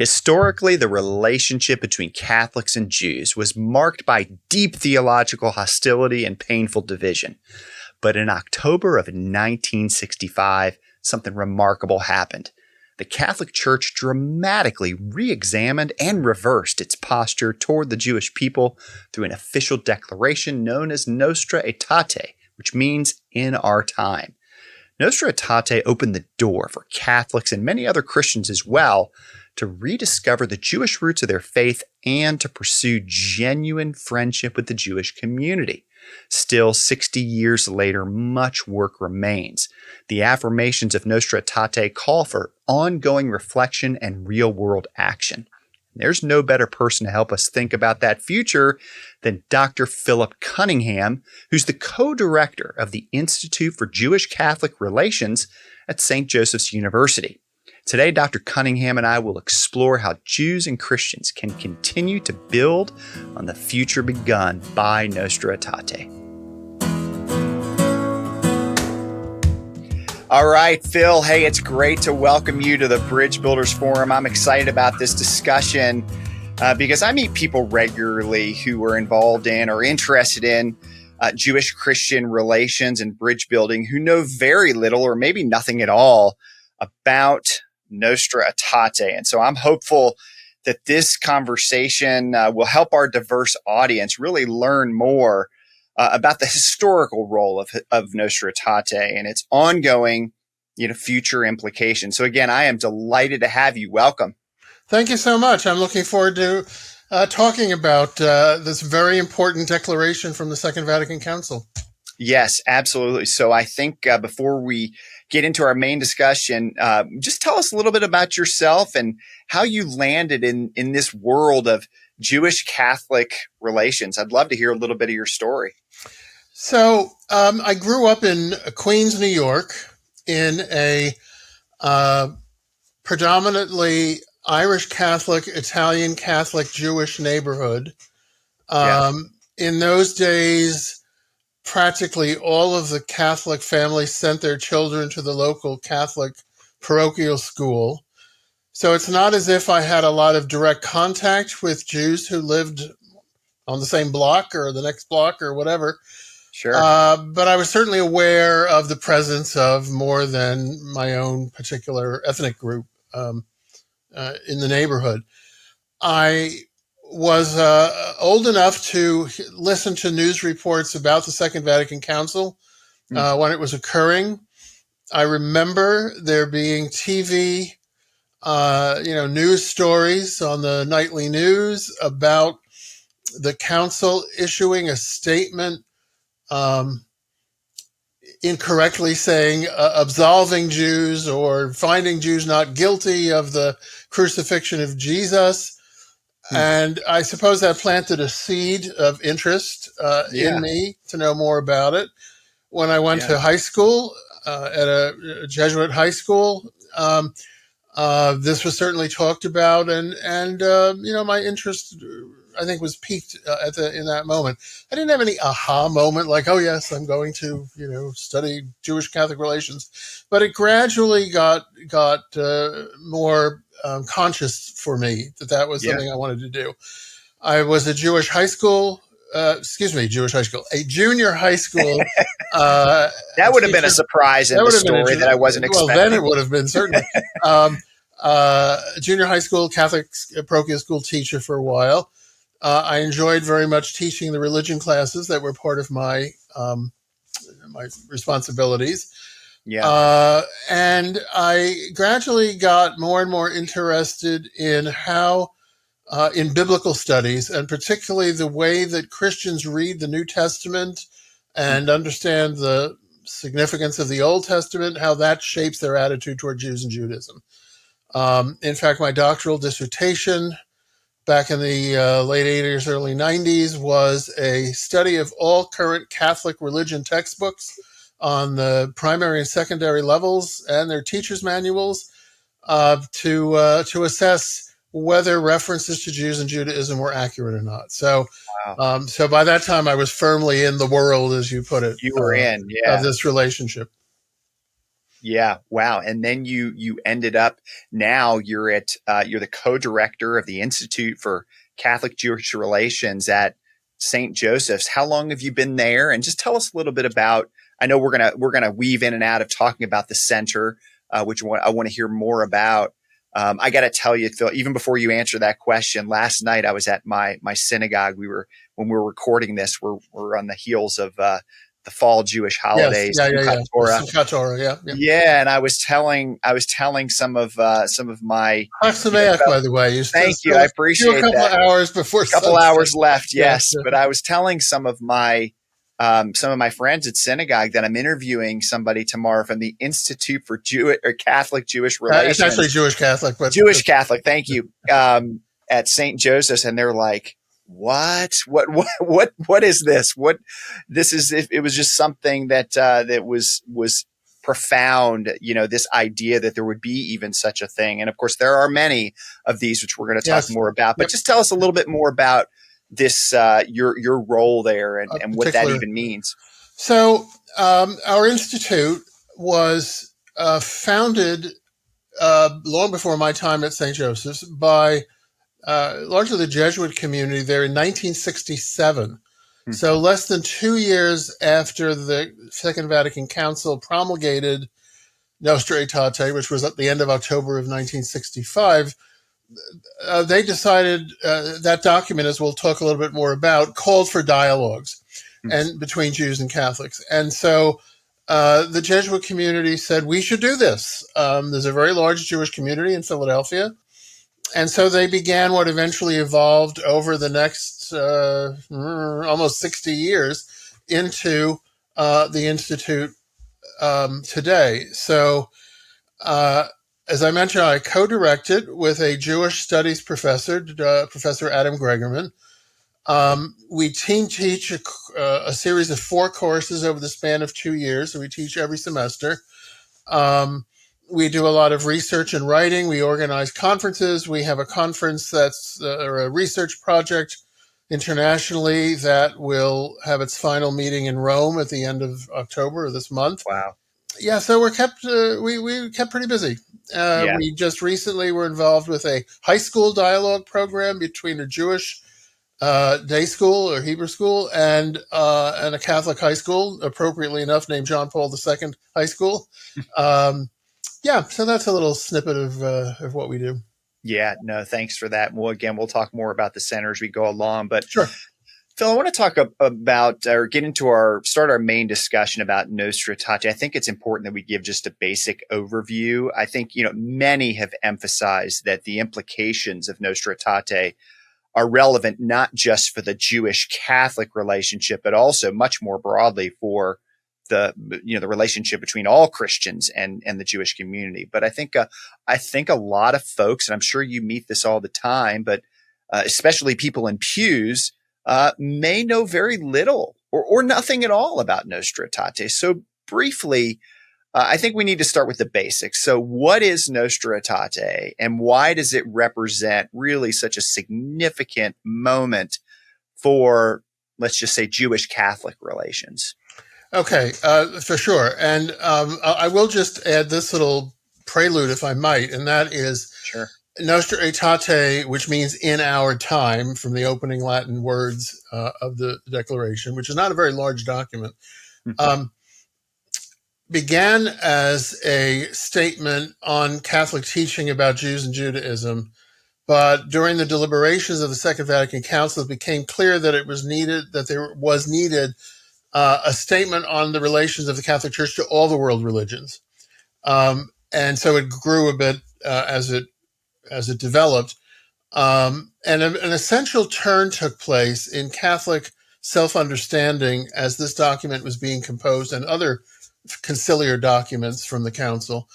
Historically, the relationship between Catholics and Jews was marked by deep theological hostility and painful division. But in October of 1965, something remarkable happened. The Catholic Church dramatically re-examined and reversed its posture toward the Jewish people through an official declaration known as Nostra Aetate, which means in our time. Nostra Aetate opened the door for Catholics and many other Christians as well to rediscover the Jewish roots of their faith and to pursue genuine friendship with the Jewish community. Still, 60 years later, much work remains. The affirmations of Nostra Aetate call for ongoing reflection and real-world action. There's no better person to help us think about that future than Dr. Philip Cunningham, who's the co-director of the Institute for Jewish-Catholic Relations at St. Joseph's University. Today, Dr. Cunningham and I will explore how Jews and Christians can continue to build on the future begun by Nostra Aetate. All right, Phil. Hey, it's great to welcome you to the Bridge Builders Forum. I'm excited about this discussion because I meet people regularly who are involved in or interested in Jewish-Christian relations and bridge building who know very little or maybe nothing at all about Nostra Aetate. And so I'm hopeful that this conversation will help our diverse audience really learn more about the historical role of Nostra Aetate and its ongoing, future implications. So again, I am delighted to have you. Welcome. Thank you so much. I'm looking forward to talking about this very important declaration from the Second Vatican Council. Yes, absolutely. So I think before we get into our main discussion, just tell us a little bit about yourself and how you landed in this world of Jewish-Catholic relations. I'd love to hear a little bit of your story. So I grew up in Queens, New York, in a predominantly Irish Catholic, Italian Catholic, Jewish neighborhood. In those days, practically all of the Catholic families sent their children to the local Catholic parochial school. So it's not as if I had a lot of direct contact with Jews who lived on the same block or the next block or whatever. Sure. But I was certainly aware of the presence of more than my own particular ethnic group in the neighborhood. I was old enough to listen to news reports about the Second Vatican Council when it was occurring. I remember there being TV, news stories on the nightly news about the council issuing a statement incorrectly saying absolving Jews or finding Jews not guilty of the crucifixion of Jesus. And I suppose that planted a seed of interest in me to know more about it. When I went to high school, at a Jesuit high school, this was certainly talked about, and my interest, I think, was piqued in that moment. I didn't have any aha moment like, oh yes, I'm going to study Jewish Catholic relations, but it gradually got more conscious for me that was something I wanted to do. I was a Jewish high school. A junior high school. That would have been a surprise in the story that I wasn't expecting. Well, then it would have been, certainly. Junior high school Catholic parochial school teacher for a while. I enjoyed very much teaching the religion classes that were part of my responsibilities. And I gradually got more and more interested in how in biblical studies, and particularly the way that Christians read the New Testament and understand the significance of the Old Testament, how that shapes their attitude toward Jews and Judaism. In fact, my doctoral dissertation back in the late 80s, early 90s was a study of all current Catholic religion textbooks on the primary and secondary levels and their teachers' manuals to assess whether references to Jews and Judaism were accurate or not. So, so by that time, I was firmly in the world, as you put it. You were in, of this relationship. Yeah. Wow. And then you ended up, now you're the co-director of the Institute for Catholic Jewish Relations at St. Joseph's. How long have you been there? And just tell us a little bit about. I know we're gonna weave in and out of talking about the center, which I want to hear more about. I got to tell you, Phil, even before you answer that question, last night I was at my synagogue. When we were recording this, we're on the heels of the fall Jewish Yes, holidays, yeah, yeah, Simchat yeah. The Torah. Simchat Torah, yeah, yeah. Yeah, and I was telling some of my, Chag Sameach, fellow. by the way. You Thank you, I still a appreciate couple that. of hours before Couple sunset. hours left, Yeah, yes. yeah. But I was telling some of my friends at synagogue that I'm interviewing somebody tomorrow from the Institute for Jewish or Catholic Jewish It's actually Relations. Jewish Catholic, but Jewish Catholic, thank you. At St. Joseph's, and they're like, "What? What is this? What this is?" It was just something that was profound. This idea that there would be even such a thing, and of course, there are many of these, which we're going to talk yes, more about. But yep. just tell us a little bit more about this, your role there, and what that Particular. even means. So our institute was founded long before my time at St. Joseph's by largely the Jesuit community there in 1967. Hmm. So less than 2 years after the Second Vatican Council promulgated Nostra Aetate, which was at the end of October of 1965, they decided that document, as we'll talk a little bit more about, called for dialogues Hmm. and between Jews and Catholics. And so the Jesuit community said, we should do this. There's a very large Jewish community in Philadelphia. And so they began what eventually evolved over the next almost 60 years into the Institute today. So, as I mentioned, I co-directed with a Jewish studies professor, Professor Adam Gregerman. We team teach a series of 4 courses over the span of 2 years. So we teach every semester. We do a lot of research and writing. We organize conferences. We have a conference that's or a research project internationally that will have its final meeting in Rome at the end of October of this month. Wow. Yeah, so we're kept we kept pretty busy. Yeah. We just recently were involved with a high school dialogue program between a Jewish day school or Hebrew school and a Catholic high school, appropriately enough named John Paul II High School. Yeah, so that's a little snippet of what we do. Yeah. No, thanks for that. Well, again, we'll talk more about the center as we go along, but. Sure. Phil, I want to talk about or get into start our main discussion about Nostra Aetate. I think it's important that we give just a basic overview. I think, many have emphasized that the implications of Nostra Aetate are relevant not just for the Jewish Catholic relationship, but also much more broadly for the relationship between all Christians and the Jewish community. But I think a lot of folks, and I'm sure you meet this all the time, but especially people in pews, may know very little or nothing at all about Nostra Aetate. So briefly, I think we need to start with the basics. So what is Nostra Aetate, and why does it represent really such a significant moment for, let's just say, Jewish Catholic relations? Okay, for sure. And I will just add this little prelude, if I might, and that is Sure. Nostra Aetate, which means in our time, from the opening Latin words of the Declaration, which is not a very large document, began as a statement on Catholic teaching about Jews and Judaism. But during the deliberations of the Second Vatican Council, it became clear that there was needed a statement on the relations of the Catholic Church to all the world religions. And so it grew a bit as it developed. And an essential turn took place in Catholic self-understanding as this document was being composed and other conciliar documents from the Council,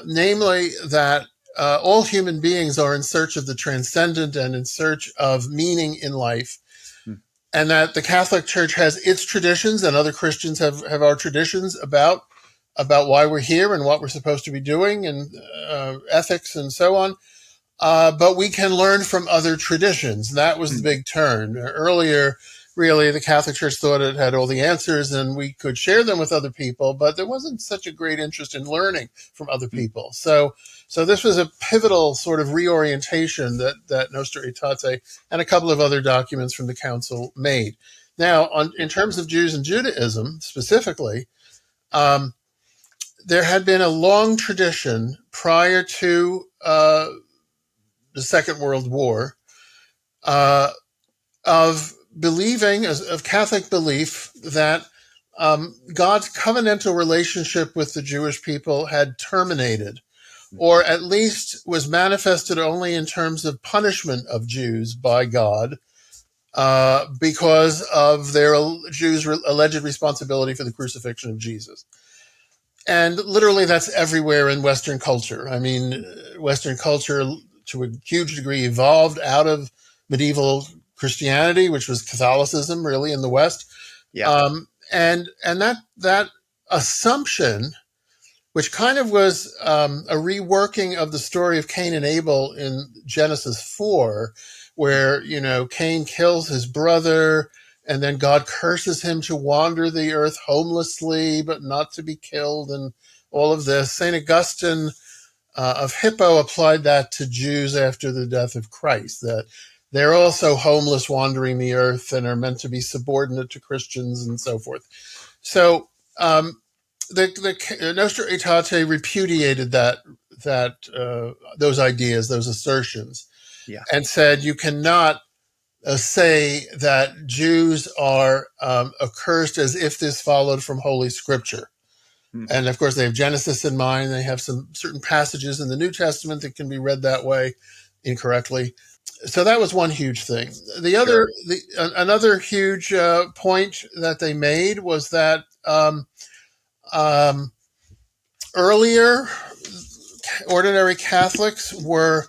namely that all human beings are in search of the transcendent and in search of meaning in life, and that the Catholic Church has its traditions and other Christians have our traditions about why we're here and what we're supposed to be doing and ethics and so on. But we can learn from other traditions. That was the big turn. Earlier, really the Catholic Church thought it had all the answers and we could share them with other people, but there wasn't such a great interest in learning from other people. So this was a pivotal sort of reorientation that Nostra Aetate and a couple of other documents from the council made. Now, in terms of Jews and Judaism specifically, there had been a long tradition prior to the Second World War of believing, of Catholic belief, that God's covenantal relationship with the Jewish people had terminated, or at least was manifested only in terms of punishment of Jews by God because of their Jews' alleged responsibility for the crucifixion of Jesus. And literally that's everywhere in Western culture. I mean, Western culture to a huge degree evolved out of medieval Christianity, which was Catholicism really in the West. Yeah. And that assumption, which kind of was a reworking of the story of Cain and Abel in Genesis 4, where, Cain kills his brother and then God curses him to wander the earth homelessly, but not to be killed, and all of this. St. Augustine of Hippo applied that to Jews after the death of Christ, that they're also homeless wandering the earth and are meant to be subordinate to Christians and so forth. So the Nostra Aetate repudiated those ideas, those assertions, and said you cannot say that Jews are accursed as if this followed from Holy Scripture. And of course, they have Genesis in mind. They have some certain passages in the New Testament that can be read that way incorrectly. So that was one huge thing. Another huge point that they made was that earlier ordinary Catholics were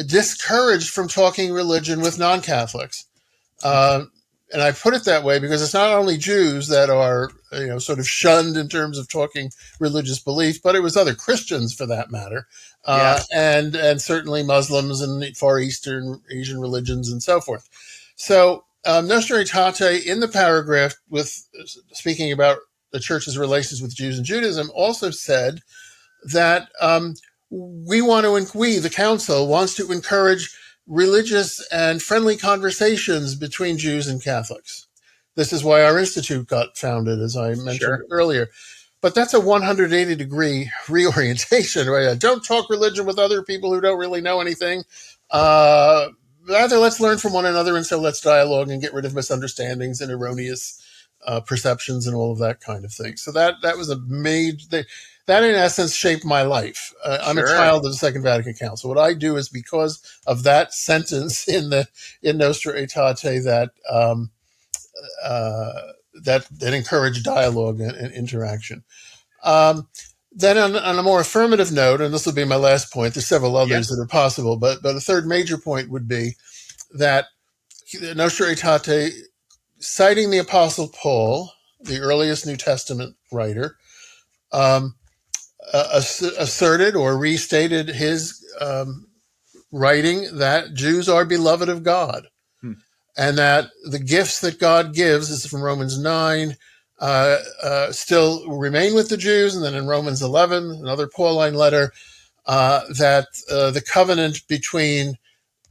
discouraged from talking religion with non-Catholics. And I put it that way because it's not only Jews that are, sort of shunned in terms of talking religious belief, but it was other Christians for that matter. And certainly Muslims and Far Eastern Asian religions and so forth. So Nostra Aetate in the paragraph with speaking about the church's relations with Jews and Judaism also said that the council wants to encourage religious and friendly conversations between Jews and Catholics. This is why our institute got founded, as I mentioned earlier. But that's a 180-degree reorientation, right? Don't talk religion with other people who don't really know anything. Rather, let's learn from one another, and so let's dialogue and get rid of misunderstandings and erroneous perceptions and all of that kind of thing. So that was a major thing. That, in essence, shaped my life. I'm a child of the Second Vatican Council. What I do is because of that sentence in Nostra Aetate that encouraged dialogue and interaction. Then on a more affirmative note, and this will be my last point, there's several others that are possible, but a third major point would be that Nostra Aetate, citing the Apostle Paul, the earliest New Testament writer, asserted or restated his writing that Jews are beloved of God, and that the gifts that God gives, this is from Romans 9, still remain with the Jews. And then in Romans 11, another Pauline letter, that the covenant between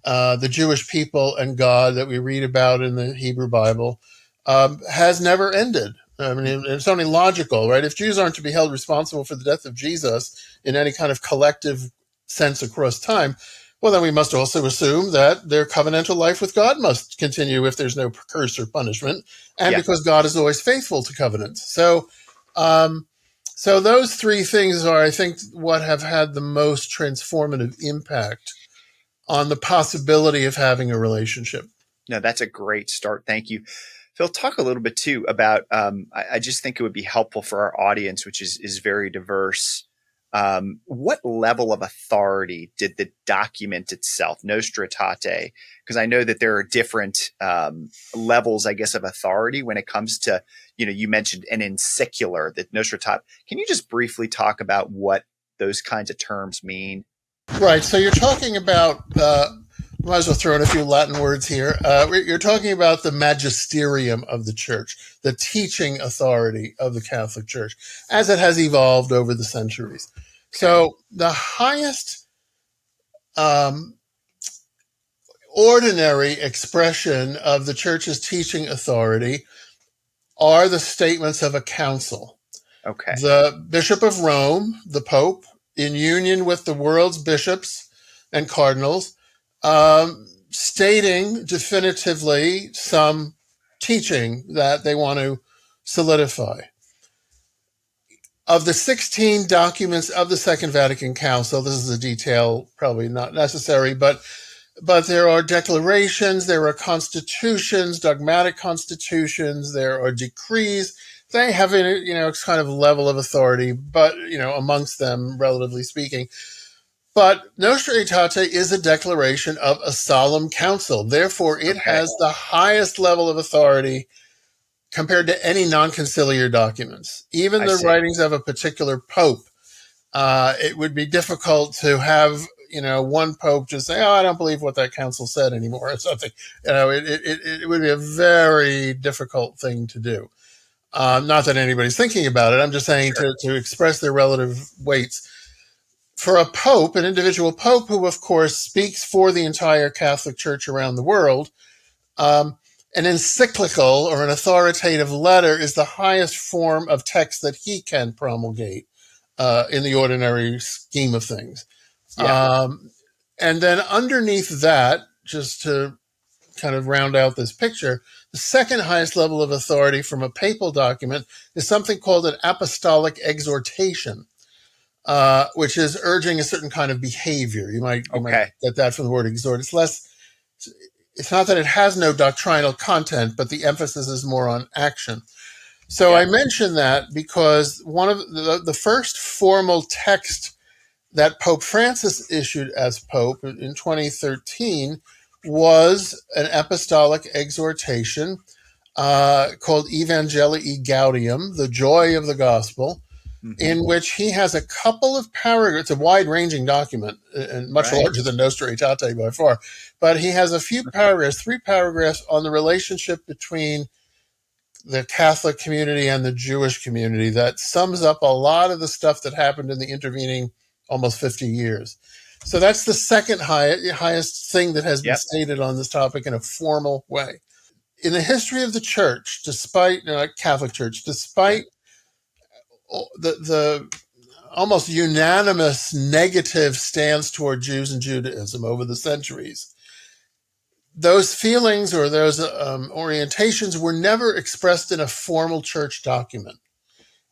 the Jewish people and God that we read about in the Hebrew Bible has never ended. I mean, it's only logical, right? If Jews aren't to be held responsible for the death of Jesus in any kind of collective sense across time, well, then we must also assume that their covenantal life with God must continue if there's no curse or punishment, and because God is always faithful to covenants. So those three things are, I think, what have had the most transformative impact on the possibility of having a relationship. No, that's a great start. Thank you. Phil, talk a little bit too about, I just think it would be helpful for our audience, which is very diverse. What level of authority did the document itself, Nostra Aetate, because I know that there are different levels, I guess, of authority when it comes to, you mentioned an encycular, that Nostra Aetate. Can you just briefly talk about what those kinds of terms mean? Right. So you're talking about Might as well throw in a few Latin words here. You're talking about the magisterium of the church, the teaching authority of the Catholic Church, as it has evolved over the centuries. Okay. So the highest um, ordinary expression of the church's teaching authority are the statements of a council. Okay. The Bishop of Rome, the Pope, in union with the world's bishops and cardinals, stating definitively some teaching that they want to solidify. Of the 16 documents of the Second Vatican Council, this is a detail probably not necessary, but there are declarations, there are constitutions, dogmatic constitutions, there are decrees. They have a kind of level of authority, but amongst them, relatively speaking. But Nostra Aetate is a declaration of a solemn council. Therefore, it Okay. has the highest level of authority compared to any non-conciliar documents. Even I the see. writings of a particular pope, it would be difficult to have one pope just say, "Oh, I don't believe what that council said anymore," or something. It would be a very difficult thing to do. Not that anybody's thinking about it. I'm just saying Sure. to express their relative weights. For a pope, an individual pope who, of course, speaks for the entire Catholic Church around the world, um, an encyclical or an authoritative letter is the highest form of text that he can promulgate in the ordinary scheme of things. Yeah. And then underneath that, just to kind of round out this picture, the second highest level of authority from a papal document is something called an apostolic exhortation, which is urging a certain kind of behavior. You might Okay. get that from the word exhort. It's not that it has no doctrinal content, but the emphasis is more on action. So I Yeah. mention that because one of the first formal text that Pope Francis issued as Pope in 2013 was an apostolic exhortation called Evangelii Gaudium, the joy of the gospel, Mm-hmm. in which he has a couple of paragraphs. It's a wide-ranging document and much Right. larger than Nostra Aetate by far. But he has a few paragraphs, 3 paragraphs on the relationship between the Catholic community and the Jewish community that sums up a lot of the stuff that happened in the intervening almost 50 years. So that's the second highest thing that has been Yep. stated on this topic in a formal way. In the history of the church, despite Catholic Church, Yeah. despite the almost unanimous negative stance toward Jews and Judaism over the centuries, those feelings or those orientations were never expressed in a formal church document.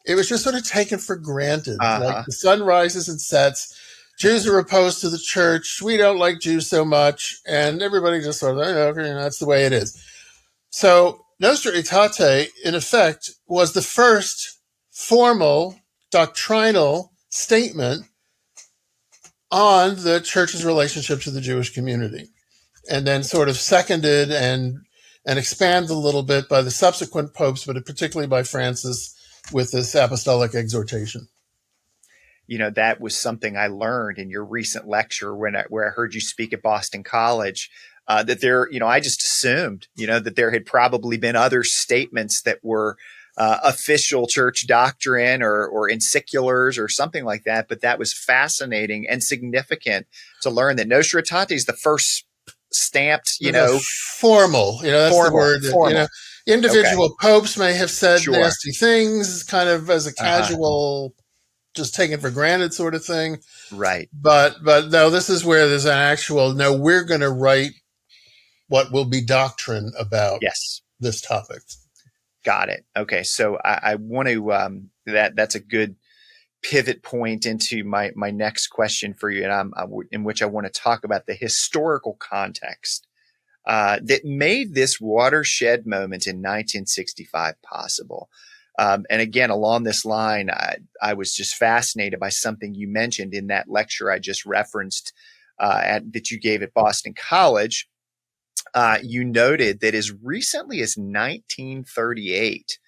It was just sort of taken for granted. Like Uh-huh. the sun rises and sets. Jews are opposed to the church. We don't like Jews so much. And everybody just sort of, okay, that's the way it is. So Nostra Aetate, in effect, was the first formal doctrinal statement on the church's relationship to the Jewish community, and then sort of seconded and expanded a little bit by the subsequent popes, but particularly by Francis with this apostolic exhortation. That was something I learned in your recent lecture where I heard you speak at Boston College. That there, I just assumed, that there had probably been other statements that were official church doctrine or encyculars or something like that. But that was fascinating and significant to learn that Nostra Aetate is the first stamped, The formal, that's the formal, word. formal. Okay, Individual popes may have said sure. nasty things, kind of as a Uh-huh. casual, just taken for granted sort of thing. Right. But no, this is where there's an actual, no, we're going to write what will be doctrine about Yes. this topic. Got it. Okay. So I want to, that's a good pivot point into my next question for you, and in which I want to talk about the historical context that made this watershed moment in 1965 possible. And again, along this line, I was just fascinated by something you mentioned in that lecture I just referenced that you gave at Boston College. You noted that as recently as 1938,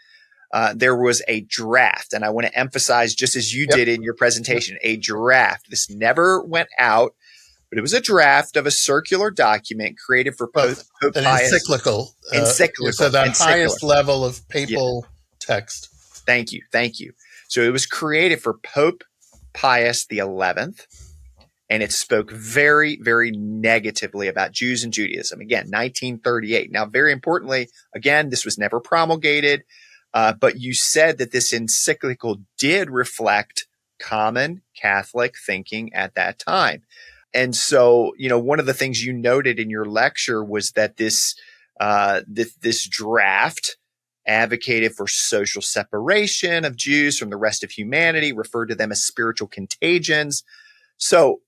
there was a draft, and I want to emphasize, just as you Yep. did in your presentation, a draft. This never went out, but it was a draft of a circular document created for Well, Pope an Pius. encyclical. So Encyclical. that Encyclical. highest level of Yeah. papal text. Thank you. So it was created for Pope Pius XI, and it spoke very, very negatively about Jews and Judaism. Again, 1938. Now, very importantly, again, this was never promulgated, but you said that this encyclical did reflect common Catholic thinking at that time. And so, one of the things you noted in your lecture was that this draft advocated for social separation of Jews from the rest of humanity, referred to them as spiritual contagions. So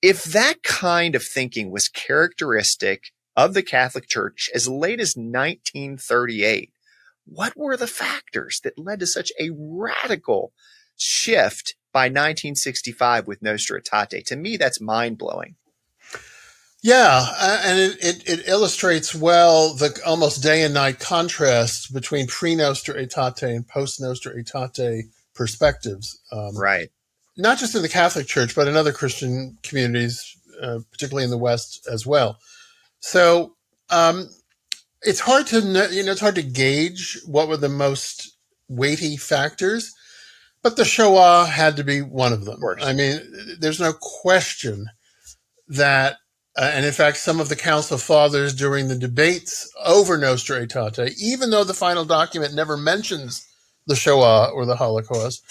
if that kind of thinking was characteristic of the Catholic Church as late as 1938, what were the factors that led to such a radical shift by 1965 with Nostra Aetate? To me, that's mind-blowing. Yeah, and it illustrates well the almost day and night contrast between pre-Nostra Aetate and post-Nostra Aetate perspectives. Right. Not just in the Catholic Church, but in other Christian communities, particularly in the West as well. So it's hard to gauge what were the most weighty factors, but the Shoah had to be one of them. I mean, there's no question that, and in fact, some of the Council Fathers during the debates over Nostra Aetate, even though the final document never mentions the Shoah or the Holocaust,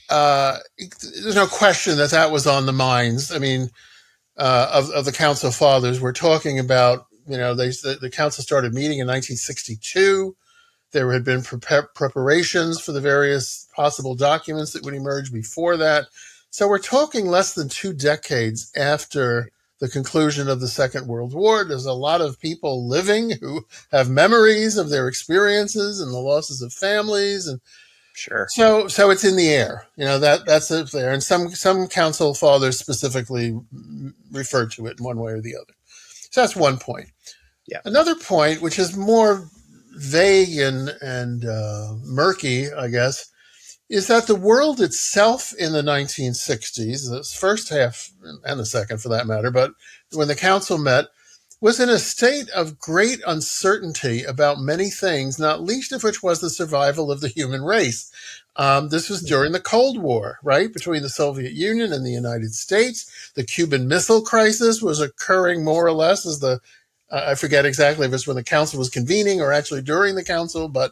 there's no question that was on the minds. I mean, of the Council Fathers. We're talking about, the council started meeting in 1962. There had been preparations for the various possible documents that would emerge before that. So we're talking less than 2 decades after the conclusion of the Second World War. There's a lot of people living who have memories of their experiences and the losses of families, and sure. So it's in the air, that's it there. And some Council Fathers specifically referred to it in one way or the other. So that's one point. Yeah. Another point, which is more vague and murky, I guess, is that the world itself in the 1960s, the first half and the second for that matter, but when the council met, was in a state of great uncertainty about many things, not least of which was the survival of the human race. This was during the Cold War, right, between the Soviet Union and the United States. The Cuban Missile Crisis was occurring more or less as I forget exactly if it's when the council was convening or actually during the council, but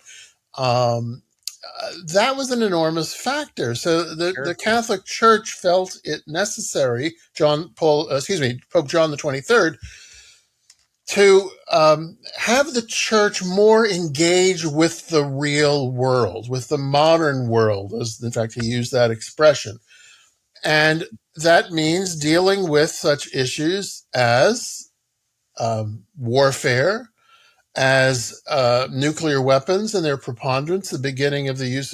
that was an enormous factor. So the Catholic Church felt it necessary, Pope John the 23rd, to have the church more engage with the real world, with the modern world, as in fact he used that expression. And that means dealing with such issues as warfare, as nuclear weapons and their preponderance, the beginning of the use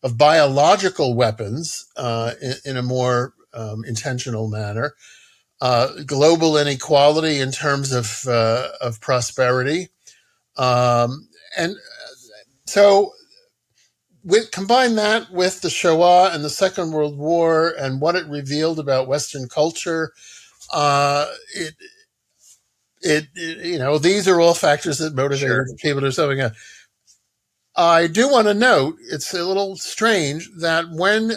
of biological weapons in a more intentional manner. Global inequality in terms of prosperity, and so combine that with the Shoah and the Second World War and what it revealed about Western culture. These are all factors that motivated people to do something else. I do want to note it's a little strange that when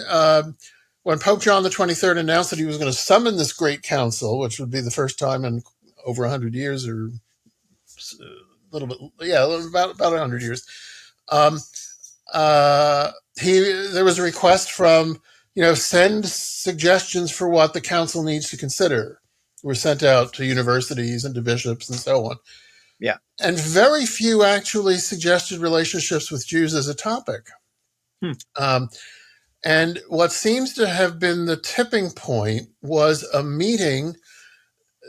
Pope John the 23rd announced that he was going to summon this great council, which would be the first time in over 100 years, or a little bit, about 100 years, there was a request from, send suggestions for what the council needs to consider. Were sent out to universities and to bishops and so on. Yeah. And very few actually suggested relationships with Jews as a topic. And what seems to have been the tipping point was a meeting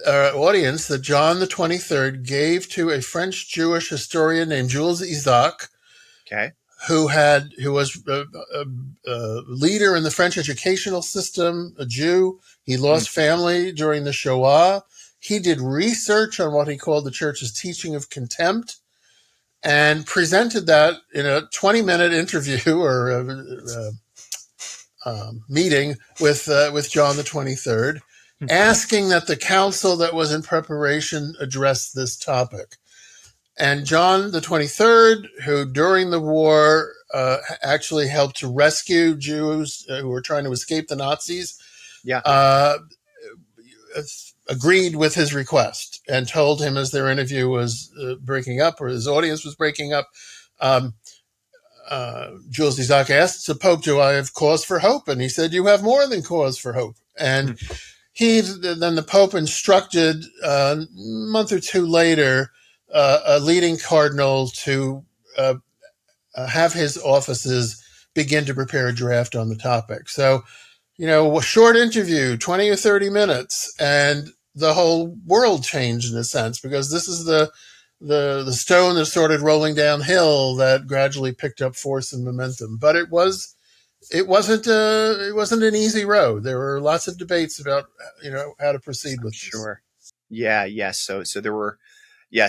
audience that John the 23rd gave to a French Jewish historian named Jules Isaac, who was a leader in the French educational system, a Jew. He lost family during the Shoah. He did research on what he called the church's teaching of contempt and presented that in a 20-minute interview or meeting with John the 23rd, asking that the council that was in preparation address this topic. And John the 23rd, who during the war actually helped to rescue Jews who were trying to escape the Nazis, agreed with his request and told him as their interview was breaking up, or his audience was breaking up, Jules Isaac asked the Pope, "Do I have cause for hope?" And he said, "You have more than cause for hope." And then the Pope instructed a month or two later a leading cardinal to have his offices begin to prepare a draft on the topic. So, a short interview, 20 or 30 minutes, and the whole world changed in a sense, because this is the stone that started rolling downhill that gradually picked up force and momentum. But it wasn't an easy road. There were lots of debates about how to proceed with this. Sure. Yeah. So there were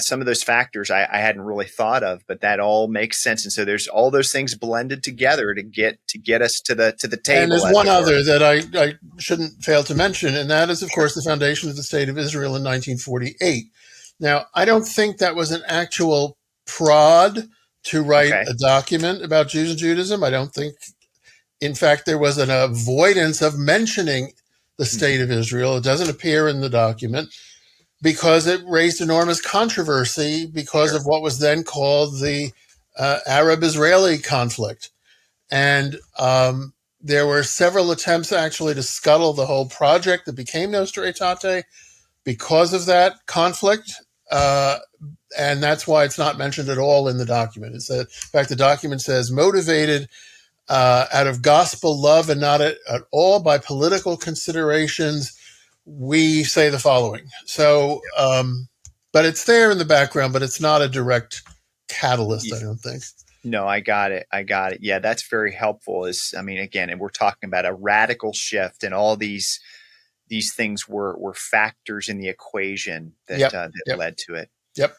some of those factors I hadn't really thought of, but that all makes sense. And so there's all those things blended together to get us to the table. And there's one other that I shouldn't fail to mention, and that is, of course, the foundation of the State of Israel in 1948. Now, I don't think that was an actual prod to write a document about Jews and Judaism. I don't think, in fact, there was an avoidance of mentioning the State of Israel. It doesn't appear in the document because it raised enormous controversy because of what was then called the Arab-Israeli conflict. And there were several attempts actually to scuttle the whole project that became Nostra Aetate because of that conflict. And that's why it's not mentioned at all in the document. In fact, the document says, motivated out of gospel love and not at all by political considerations, we say the following. So, but it's there in the background, but it's not a direct catalyst, I don't think. No, I got it. Yeah, that's very helpful. Again, and we're talking about a radical shift, and all these things were factors in the equation that led to it. Yep.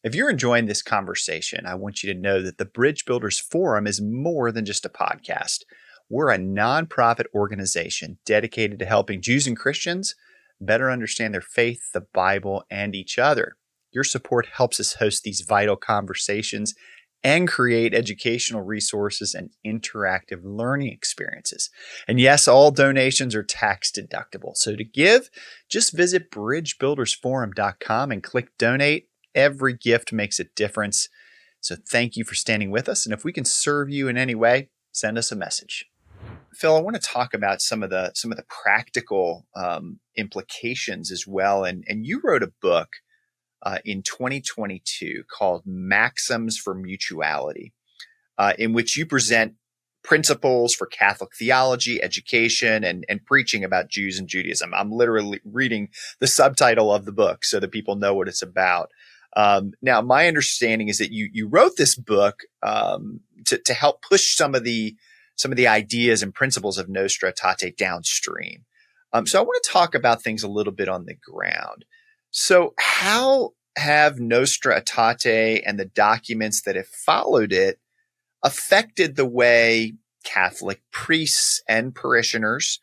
If you're enjoying this conversation, I want you to know that the Bridge Builders Forum is more than just a podcast. We're a nonprofit organization dedicated to helping Jews and Christians better understand their faith, the Bible, and each other. Your support helps us host these vital conversations and create educational resources and interactive learning experiences. And yes, all donations are tax deductible. So to give, just visit bridgebuildersforum.com and click donate. Every gift makes a difference. So thank you for standing with us. And if we can serve you in any way, send us a message. Phil, I want to talk about some of the practical implications as well. And you wrote a book in 2022 called Maxims for Mutuality, in which you present principles for Catholic theology, education, and preaching about Jews and Judaism. I'm literally reading the subtitle of the book so that people know what it's about. Now, my understanding is that you wrote this book to help push some of the ideas and principles of Nostra Aetate downstream. So I want to talk about things a little bit on the ground. So how have Nostra Aetate and the documents that have followed it affected the way Catholic priests and parishioners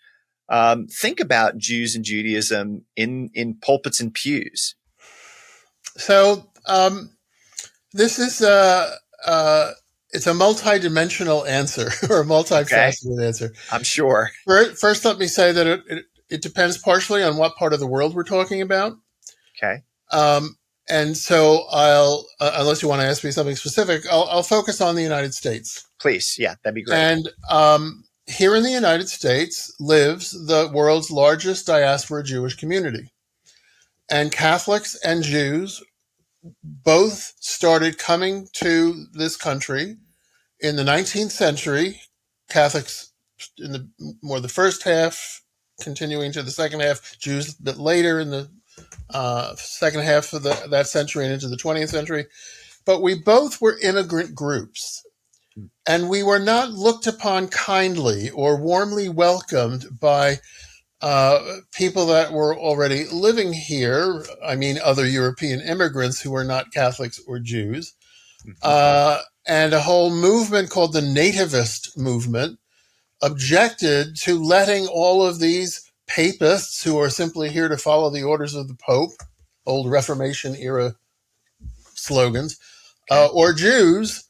think about Jews and Judaism in pulpits and pews? So this is it's a multidimensional answer or a multifaceted answer. I'm sure. First, let me say that it depends partially on what part of the world we're talking about. Okay. And so I'll, unless you want to ask me something specific, I'll focus on the United States. Please. Yeah, that'd be great. And here in the United States lives the world's largest diaspora Jewish community. And Catholics and Jews both started coming to this country in the 19th century. Catholics in the first half, continuing to the second half, Jews a bit later in the second half of that century and into the 20th century. But we both were immigrant groups, and we were not looked upon kindly or warmly welcomed by people that were already living here. I mean, other European immigrants who were not Catholics or Jews. And a whole movement called the nativist movement objected to letting all of these papists who are simply here to follow the orders of the Pope, old Reformation era slogans, Okay. or Jews,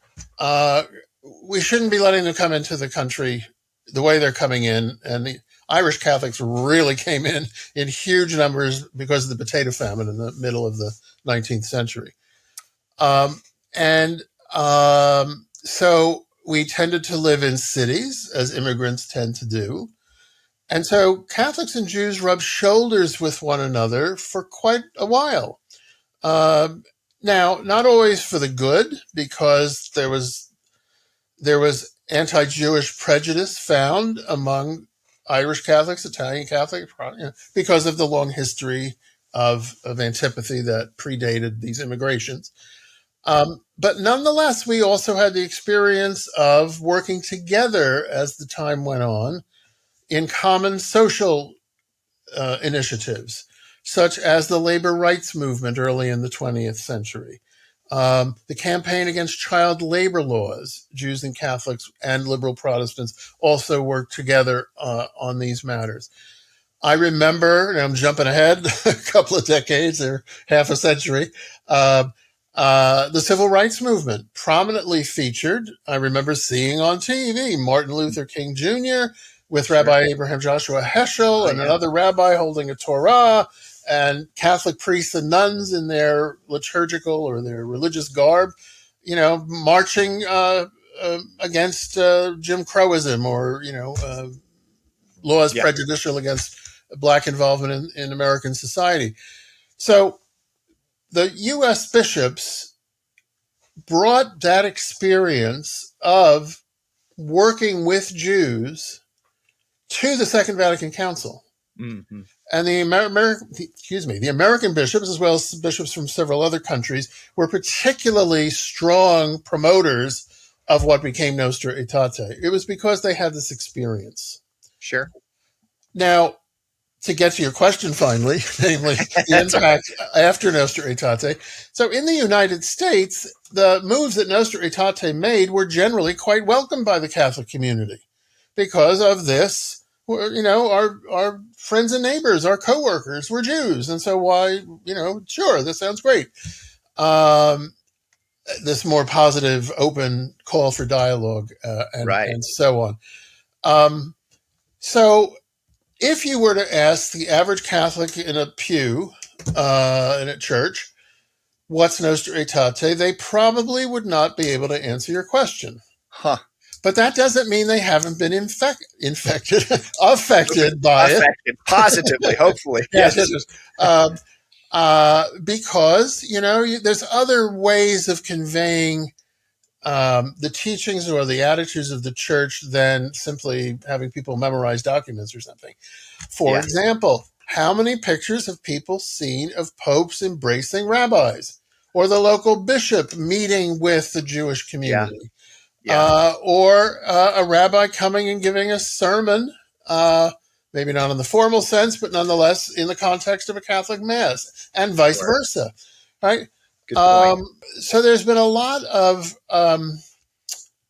we shouldn't be letting them come into the country the way they're coming in. And the Irish Catholics really came in huge numbers because of the potato famine in the middle of the 19th century. And so we tended to live in cities, as immigrants tend to do. And so Catholics and Jews rubbed shoulders with one another for quite a while. Now, not always for the good, because there was anti-Jewish prejudice found among Irish Catholics, Italian Catholics, because of the long history of antipathy that predated these immigrations. But nonetheless, we also had the experience of working together as the time went on in common social initiatives, such as the labor rights movement early in the 20th century. The campaign against child labor laws, Jews and Catholics and liberal Protestants also worked together on these matters. I remember, and I'm jumping ahead a couple of decades or half a century, the civil rights movement prominently featured. I remember seeing on TV Martin Luther King Jr. with Rabbi Abraham Joshua Heschel and another rabbi holding a Torah, and Catholic priests and nuns in their liturgical or their religious garb, marching against Jim Crowism or, laws prejudicial against Black involvement in American society. So the U.S. bishops brought that experience of working with Jews to the Second Vatican Council. Mm-hmm. And the American bishops, as well as bishops from several other countries, were particularly strong promoters of what became Nostra Aetate. It was because they had this experience. Sure. Now, to get to your question finally, namely the impact after Nostra Aetate. So in the United States, the moves that Nostra Aetate made were generally quite welcomed by the Catholic community because of this. Our friends and neighbors, our coworkers were Jews. And so why, sure, this sounds great. This more positive, open call for dialogue and so on. So if you were to ask the average Catholic in a pew in a church, what's Nostra Aetate, they probably would not be able to answer your question. Huh. But that doesn't mean they haven't been affected by it. Positively, hopefully. Yes. Because, there's other ways of conveying the teachings or the attitudes of the church than simply having people memorize documents or something. For example, how many pictures have people seen of popes embracing rabbis or the local bishop meeting with the Jewish community? Or a rabbi coming and giving a sermon, maybe not in the formal sense, but nonetheless in the context of a Catholic mass, and vice versa, right? Good point. So there's been a lot of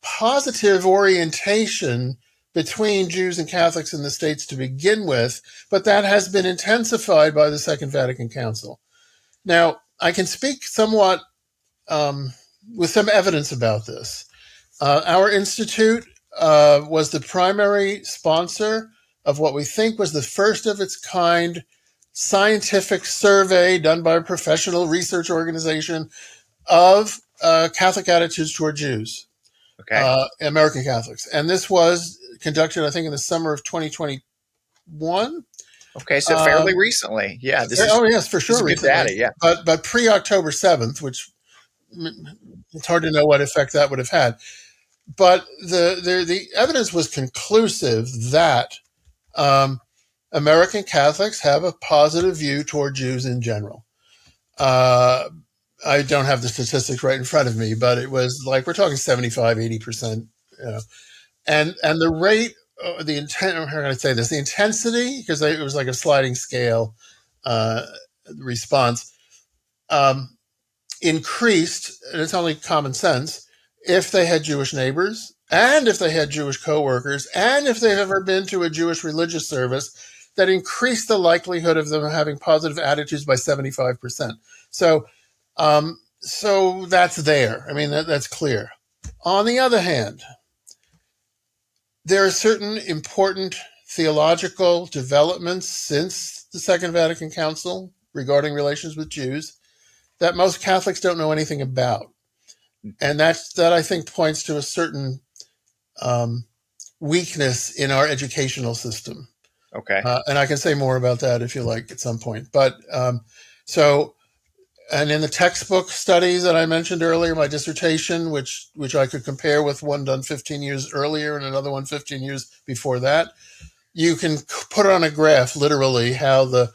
positive orientation between Jews and Catholics in the States to begin with, but that has been intensified by the Second Vatican Council. Now, I can speak somewhat with some evidence about this. Our institute was the primary sponsor of what we think was the first of its kind scientific survey done by a professional research organization of Catholic attitudes toward Jews, American Catholics. And this was conducted, I think, in the summer of 2021. Okay, so fairly recently. Yeah. Yes, for sure. Good data, yeah. But pre-October 7th, which it's hard to know what effect that would have had. But the evidence was conclusive that American Catholics have a positive view toward Jews in general. I don't have the statistics right in front of me, but it was like, we're talking 75, 80%. And the rate, the intent, how can I say this? The intensity, because it was like a sliding scale response, increased, and it's only common sense, if they had Jewish neighbors and if they had Jewish coworkers, and if they've ever been to a Jewish religious service, that increased the likelihood of them having positive attitudes by 75%. So that's there. I mean, that's clear. On the other hand, there are certain important theological developments since the Second Vatican Council regarding relations with Jews that most Catholics don't know anything about. And that I think points to a certain weakness in our educational system. Okay. And I can say more about that if you like at some point. But and in the textbook studies that I mentioned earlier, my dissertation, which I could compare with one done 15 years earlier and another one 15 years before that, you can put on a graph literally how the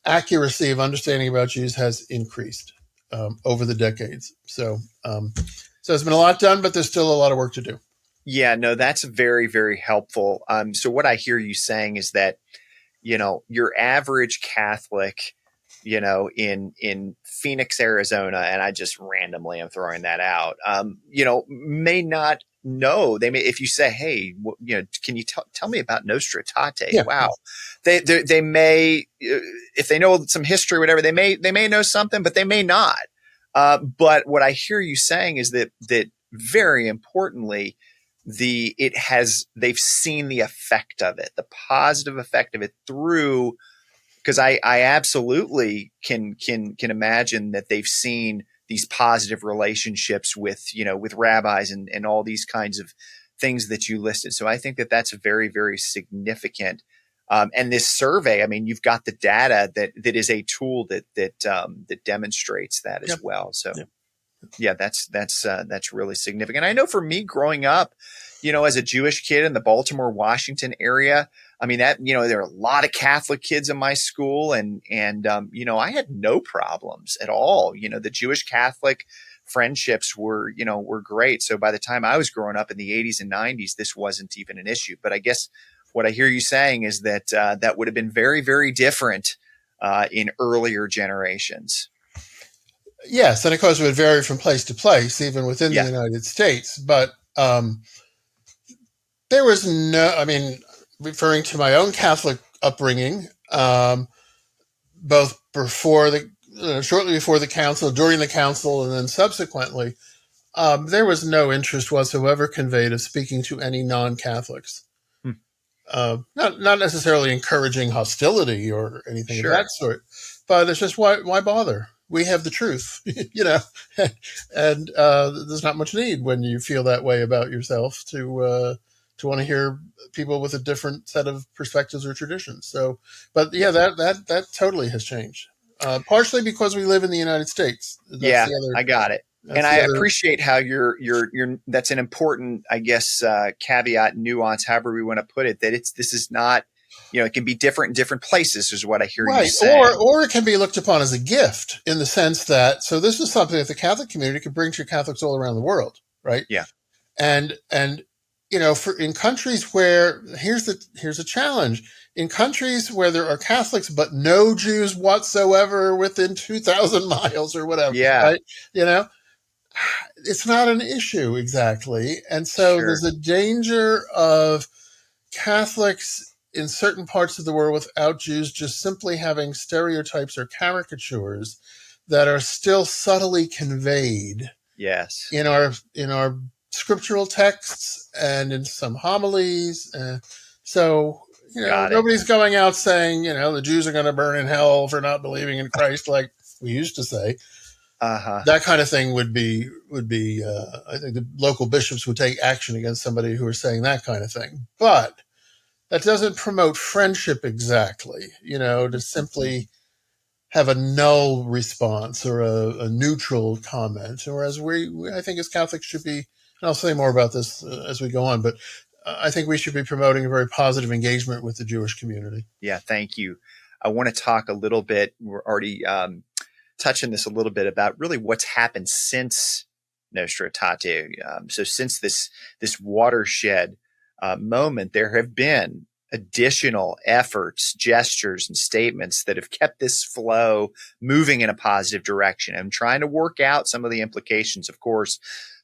accuracy of understanding about Jews has increased over the decades. So there's been a lot done, but there's still a lot of work to do. Yeah, no, that's very, very helpful. So what I hear you saying is that, your average Catholic, in Phoenix, Arizona, and I just randomly am throwing that out, may not know. They may, if you say, hey, can you tell me about Nostra Aetate? Yeah. Wow. They may, if they know some history, or whatever, they may know something, but they may not. But what I hear you saying is that very importantly, they've seen the effect of it, the positive effect of it through, because I absolutely can imagine that they've seen these positive relationships with rabbis and all these kinds of things that you listed. So I think that that's very, very significant. And this survey, I mean, you've got the data that is a tool that demonstrates that as well. So. Yep. Yeah, that's really significant. I know for me growing up, as a Jewish kid in the Baltimore, Washington area, I mean that, there are a lot of Catholic kids in my school and I had no problems at all. The Jewish Catholic friendships were great. So by the time I was growing up in the 80s and 90s, this wasn't even an issue. But I guess what I hear you saying is that that would have been very, very different in earlier generations. Yes, and of course it would vary from place to place, even within the United States. But there was no, I mean, referring to my own Catholic upbringing, both before shortly before the council, during the council, and then subsequently, there was no interest whatsoever conveyed of speaking to any non-Catholics. Not necessarily encouraging hostility or anything of that sort, but it's just why bother? We have the truth, and there's not much need when you feel that way about yourself to want to hear people with a different set of perspectives or traditions. So, but yeah, that totally has changed. Partially because we live in the United States. That's I got it. And I appreciate how you're that's an important, I guess, caveat, nuance, however we want to put it, that this is not, it can be different in different places is what I hear you saying. Or it can be looked upon as a gift in the sense that, so this is something that the Catholic community can bring to Catholics all around the world. Right. Yeah. And in countries where here's a challenge. In countries where there are Catholics but no Jews whatsoever within 2,000 miles or whatever, right? It's not an issue exactly. And so there's a danger of Catholics in certain parts of the world without Jews just simply having stereotypes or caricatures that are still subtly conveyed. Yes. In our scriptural texts and in some homilies. So, nobody's going out saying, the Jews are going to burn in hell for not believing in Christ, like we used to say. That kind of thing would be. I think the local bishops would take action against somebody who are saying that kind of thing. But that doesn't promote friendship exactly, to simply have a null response or a neutral comment. Whereas I think as Catholics should be, and I'll say more about this as we go on, but I think we should be promoting a very positive engagement with the Jewish community. Yeah, thank you. I want to talk a little bit, we're already touching this a little bit, about really what's happened since Nostra Aetate. So since this watershed moment, there have been additional efforts, gestures, and statements that have kept this flow moving in a positive direction. I'm trying to work out some of the implications, of course,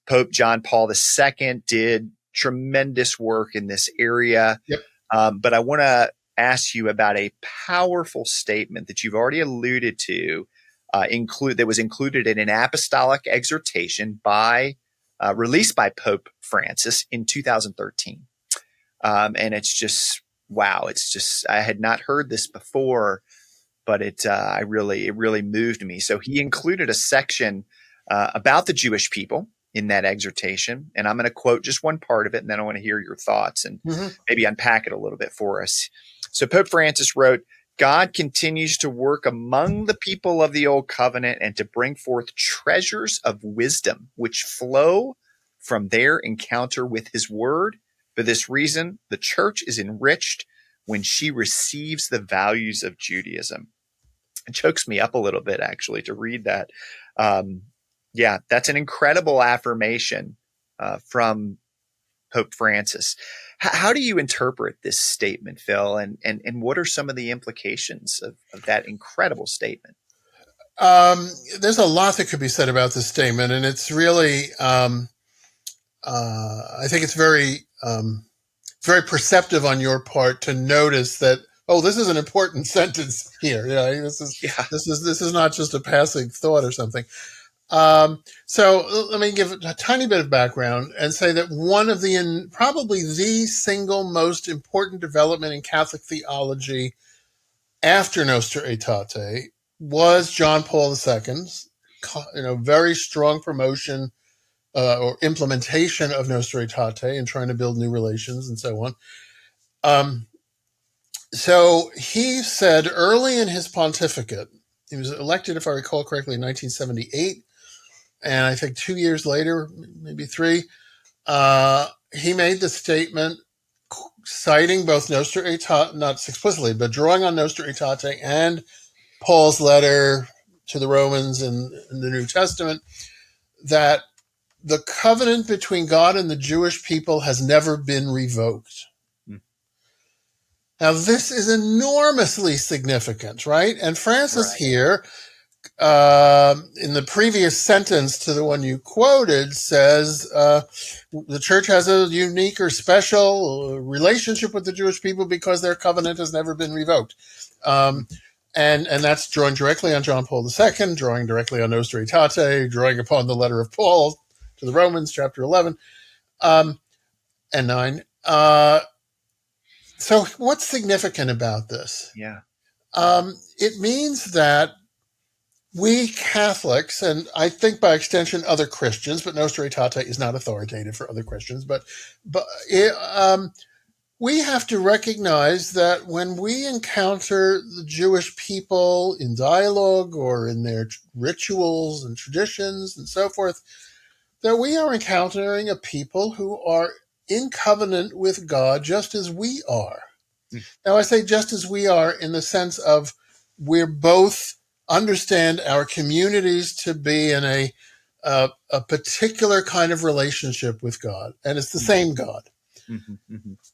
Pope John Paul II did tremendous work in this area. Yep. But I want to ask you about a powerful statement that you've already alluded to, that was included in an apostolic exhortation released by Pope Francis in 2013. And it's just, wow. It's just, I had not heard this before, but it really moved me. So he included a section about the Jewish people in that exhortation. And I'm going to quote just one part of it, and then I want to hear your thoughts and maybe unpack it a little bit for us. So Pope Francis wrote, God continues to work among the people of the Old Covenant and to bring forth treasures of wisdom, which flow from their encounter with his word. For this reason, the church is enriched when she receives the values of Judaism. It chokes me up a little bit, actually, to read that. Yeah, that's an incredible affirmation from Pope Francis. How do you interpret this statement, Phil? And what are some of the implications of that incredible statement? There's a lot that could be said about this statement, and it's really, I think it's very perceptive on your part to notice that, oh, this is an important sentence here. This is not just a passing thought or something. So let me give a tiny bit of background and say that one of probably the single most important development in Catholic theology after Nostra Aetate was John Paul II's, very strong promotion or implementation of Nostra Aetate and trying to build new relations and so on. So he said early in his pontificate, he was elected, if I recall correctly, in 1978. And I think 2 years later, maybe 3, he made the statement citing both Nostra Aetate, not explicitly, but drawing on Nostra Aetate and Paul's letter to the Romans in the New Testament, that the covenant between God and the Jewish people has never been revoked. Now, this is enormously significant, right? And Francis here, in the previous sentence to the one you quoted, says the church has a unique or special relationship with the Jewish people because their covenant has never been revoked. And that's drawing directly on John Paul II, drawing directly on Nostra Aetate, drawing upon the letter of Paul to the Romans, chapter 11 and 9. So what's significant about this? Yeah. It means that we Catholics, and I think by extension other Christians, but Nostra Aetate is not authoritative for other Christians, but we have to recognize that when we encounter the Jewish people in dialogue or in their rituals and traditions and so forth, that we are encountering a people who are in covenant with God just as we are. Now, I say just as we are in the sense of we're both understand our communities to be in a particular kind of relationship with God, and it's the same God.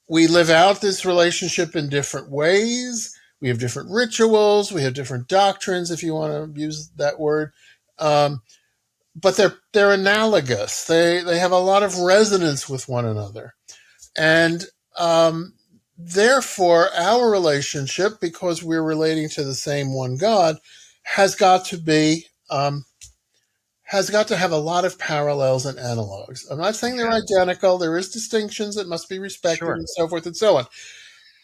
We live out this relationship in different ways. We have different rituals. We have different doctrines, if you want to use that word. But they're analogous. They have a lot of resonance with one another. And therefore, our relationship, because we're relating to the same one God, has got to have a lot of parallels and analogs. I'm not saying they're identical. There is distinctions that must be respected and so forth and so on.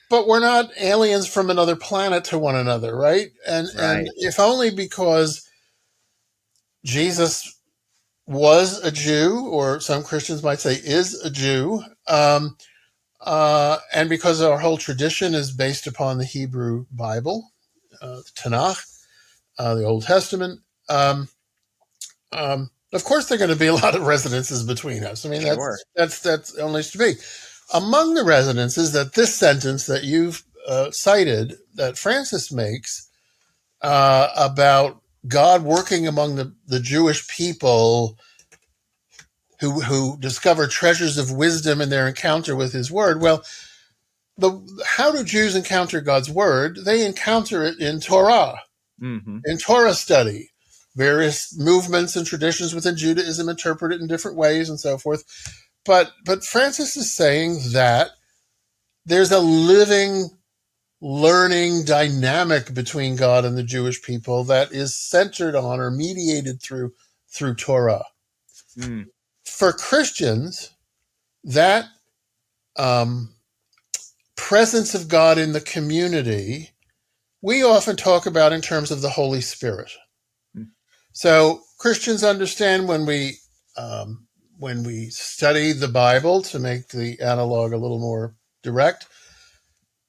But we're not aliens from another planet to one another, right? And if only because Jesus was a Jew, or some Christians might say is a Jew, and because our whole tradition is based upon the Hebrew Bible, the Tanakh, the Old Testament, of course there are going to be a lot of resonances between us. I mean, that's only to be. Among the resonances that this sentence that you've cited, that Francis makes about God working among the Jewish people who discover treasures of wisdom in their encounter with his word. Well, how do Jews encounter God's word? They encounter it in Torah, in Torah study, various movements and traditions within Judaism interpret it in different ways and so forth. But Francis is saying that there's a living, learning dynamic between God and the Jewish people that is centered on or mediated through Torah. Mm. For Christians, that presence of God in the community, we often talk about in terms of the Holy Spirit. Mm. So Christians understand when we study the Bible, to make the analog a little more direct,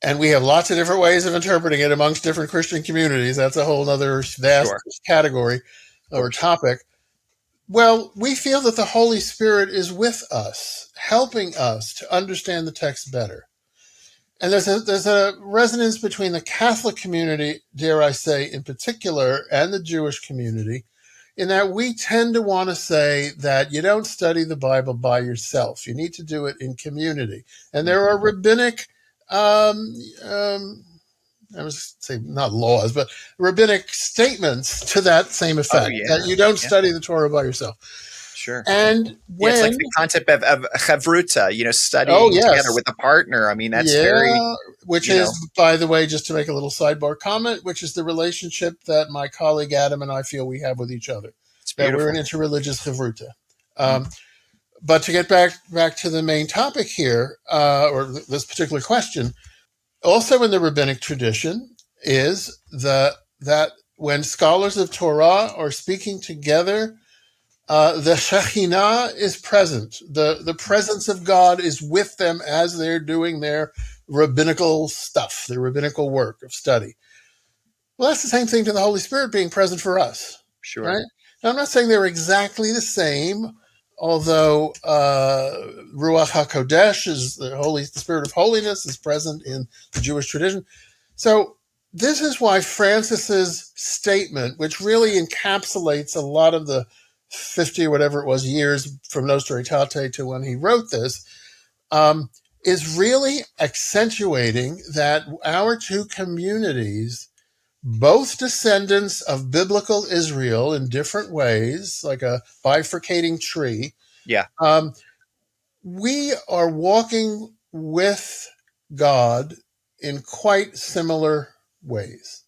and we have lots of different ways of interpreting it amongst different Christian communities. That's a whole other vast category or topic. Well, we feel that the Holy Spirit is with us, helping us to understand the text better. And there's a resonance between the Catholic community, dare I say, in particular, and the Jewish community, in that we tend to want to say that you don't study the Bible by yourself. You need to do it in community. And there are rabbinic, I was say not laws, but rabbinic statements to that same effect, that you don't study the Torah by yourself. Sure. And when it's like the concept of chavruta, studying together with a partner. I mean, that's very, which is, by the way, just to make a little sidebar comment, which is the relationship that my colleague Adam and I feel we have with each other. It's beautiful. That we're an interreligious chavruta. But to get back to the main topic here, or this particular question, also in the rabbinic tradition is that when scholars of Torah are speaking together, the Shekhinah is present. The presence of God is with them as they're doing their rabbinical stuff, their rabbinical work of study. Well, that's the same thing to the Holy Spirit being present for us. Sure. Right? Now, I'm not saying they're exactly the same, although Ruach HaKodesh is the Spirit of holiness is present in the Jewish tradition. So this is why Francis's statement, which really encapsulates a lot of the 50 or whatever it was years from Nostra Aetate to when he wrote this, is really accentuating that our two communities, both descendants of biblical Israel in different ways, like a bifurcating tree, we are walking with God in quite similar ways.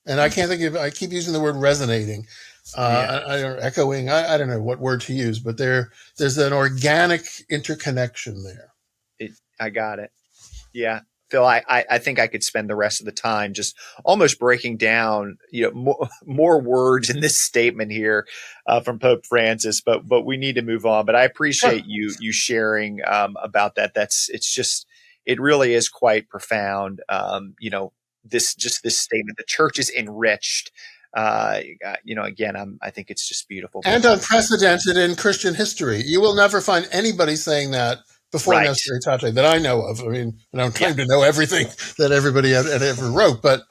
And I can't think of, I keep using the word resonating. Echoing, I don't know what word to use, but there's an organic interconnection there. I got it. Yeah. Phil, I think I could spend the rest of the time just almost breaking down, more words in this statement here from Pope Francis, but we need to move on. But I appreciate you sharing about that. It really is quite profound. This statement, the church is enriched. Again, I think it's just beautiful and unprecedented in Christian history. You will never find anybody saying that before Nostra Aetate that I know of. I mean, I don't claim to know everything that everybody had ever wrote, but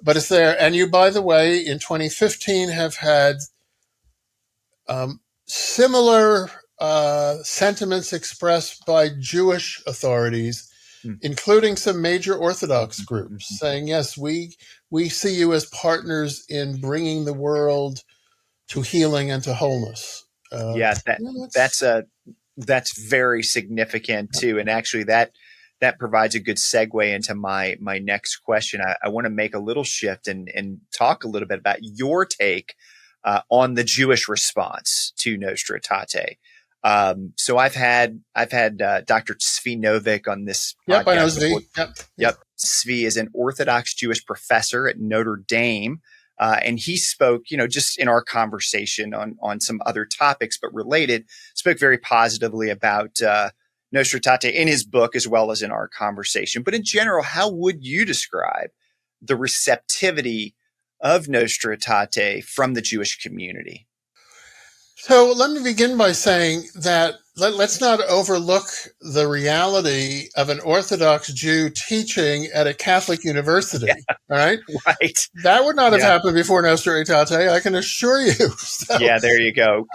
it's there. And you, by the way, in 2015 have had similar sentiments expressed by Jewish authorities, including some major Orthodox groups, saying, yes, we see you as partners in bringing the world to healing and to wholeness. That's very significant too. And actually that provides a good segue into my next question. I want to make a little shift and talk a little bit about your take on the Jewish response to Nostra Aetate. So I've had Dr. Tzvi Novik on this podcast. Yep, I know Tzvi. Yep. Tzvi is an Orthodox Jewish professor at Notre Dame. And he spoke, just in our conversation on some other topics, but related, spoke very positively about Nostra Aetate in his book as well as in our conversation. But in general, how would you describe the receptivity of Nostra Aetate from the Jewish community? So let me begin by saying that let's not overlook the reality of an Orthodox Jew teaching at a Catholic university. All right? Right. That would not have happened before Nostra Aetate, I can assure you. So, there you go.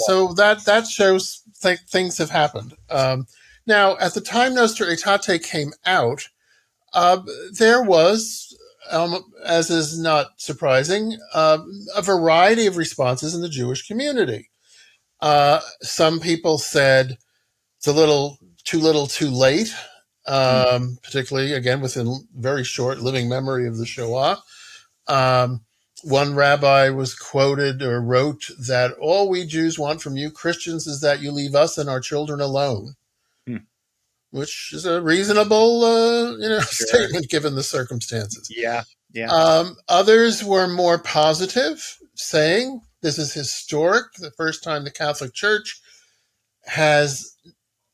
So that shows things have happened. Now, at the time Nostra Aetate came out, there was as is not surprising, a variety of responses in the Jewish community. Some people said it's a little too late, particularly, again, within very short living memory of the Shoah. One rabbi was quoted or wrote that all we Jews want from you Christians is that you leave us and our children alone, which is a reasonable, Sure. statement given the circumstances. Yeah. Others were more positive, saying this is historic, the first time the Catholic Church has,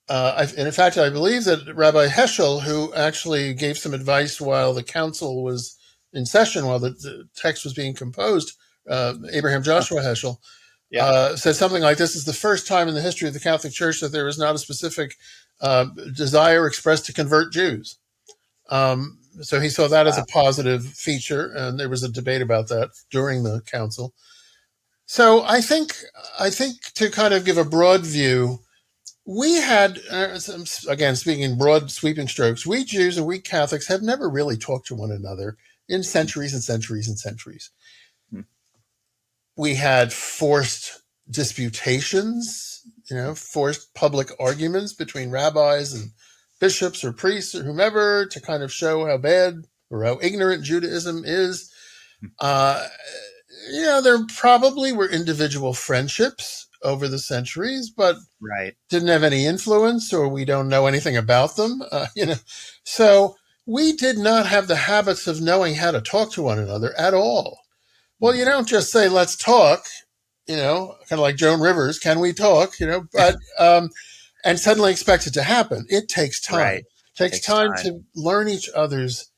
and in fact, I believe that Rabbi Heschel, who actually gave some advice while the council was in session, while the text was being composed, Abraham Joshua Heschel, said something like, this is the first time in the history of the Catholic Church that there is not a specific desire expressed to convert Jews. So he saw that as a positive feature, and there was a debate about that during the council. So I think to kind of give a broad view, we had, again, speaking in broad sweeping strokes, we Jews and we Catholics have never really talked to one another in centuries and centuries and centuries. We had forced disputations, forced public arguments between rabbis and bishops or priests or whomever to kind of show how bad or how ignorant Judaism is. There probably were individual friendships over the centuries, but didn't have any influence, or we don't know anything about them. So we did not have the habits of knowing how to talk to one another at all. Well, you don't just say, let's talk, kind of like Joan Rivers, can we talk, but, and suddenly expect it to happen. It takes time. Right. It takes time to learn each other's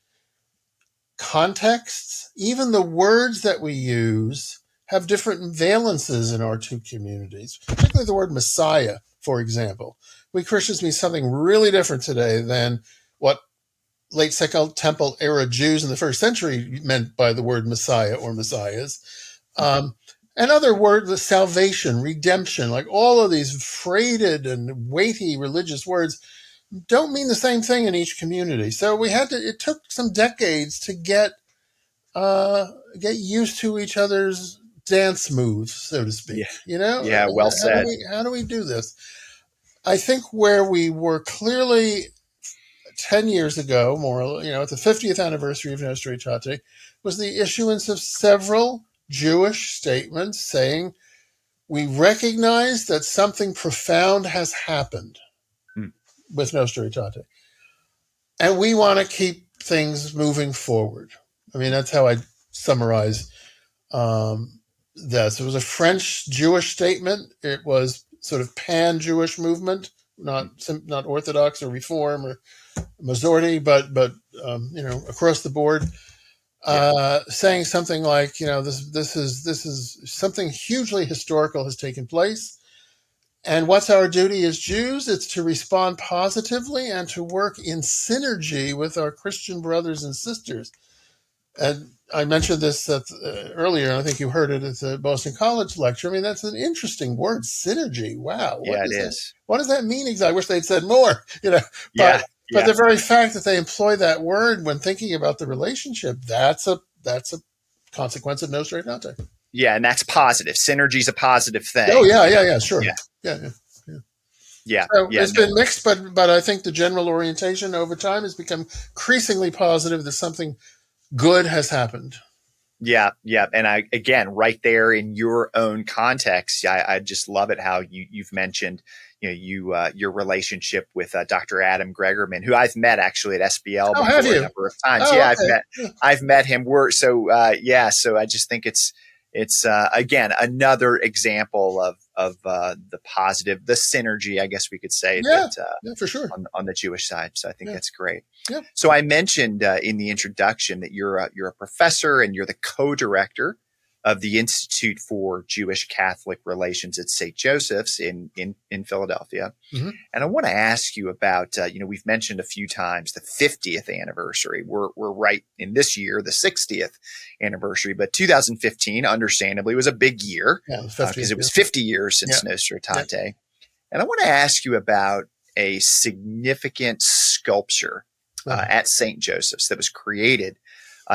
contexts. Even the words that we use have different valences in our two communities, particularly the word Messiah, for example. We Christians mean something really different today than what late Second Temple era Jews in the first century meant by the word Messiah or Messiahs. And other words, salvation, redemption, like all of these freighted and weighty religious words don't mean the same thing in each community. So it took some decades to get used to each other's dance moves, so to speak. Yeah, well said. How do we do this? I think where we were clearly 10 years ago, at the 50th anniversary of Nostra Aetate, was the issuance of several Jewish statements saying we recognize that something profound has happened with Nostra Aetate, and we want to keep things moving forward. I mean, that's how I summarize this. It was a French Jewish statement. It was sort of pan-Jewish movement, not Orthodox or Reform or majority, but across the board, saying something like, this is something hugely historical has taken place, and what's our duty as Jews? It's to respond positively and to work in synergy with our Christian brothers and sisters. And I mentioned this earlier, and I think you heard it at the Boston College lecture. I mean, that's an interesting word, synergy. Wow. It is. What does that mean exactly? I wish they'd said more, But the very fact that they employ that word when thinking about the relationship, that's a consequence of Nostra Aetate. Yeah, and that's positive. Synergy is a positive thing. Oh, yeah, sure. Yeah. So it's been mixed, but I think the general orientation over time has become increasingly positive that something good has happened. Yeah. And again, right there in your own context, I just love it how you've mentioned, your relationship with Dr. Adam Gregerman, who I've met actually at SBL before a number of times. I've met him. So I just think it's again another example of the positive, the synergy, I guess we could say, for sure, on the Jewish side. So I think that's great. Yeah. So I mentioned in the introduction that you're a professor and you're the co-director of the Institute for Jewish Catholic Relations at St. Joseph's in Philadelphia. Mm-hmm. And I want to ask you about, we've mentioned a few times the 50th anniversary. We're right in this year, the 60th anniversary, but 2015, understandably, was a big year because it was 50 years since Nostra Aetate. Yeah. And I want to ask you about a significant sculpture at St. Joseph's that was created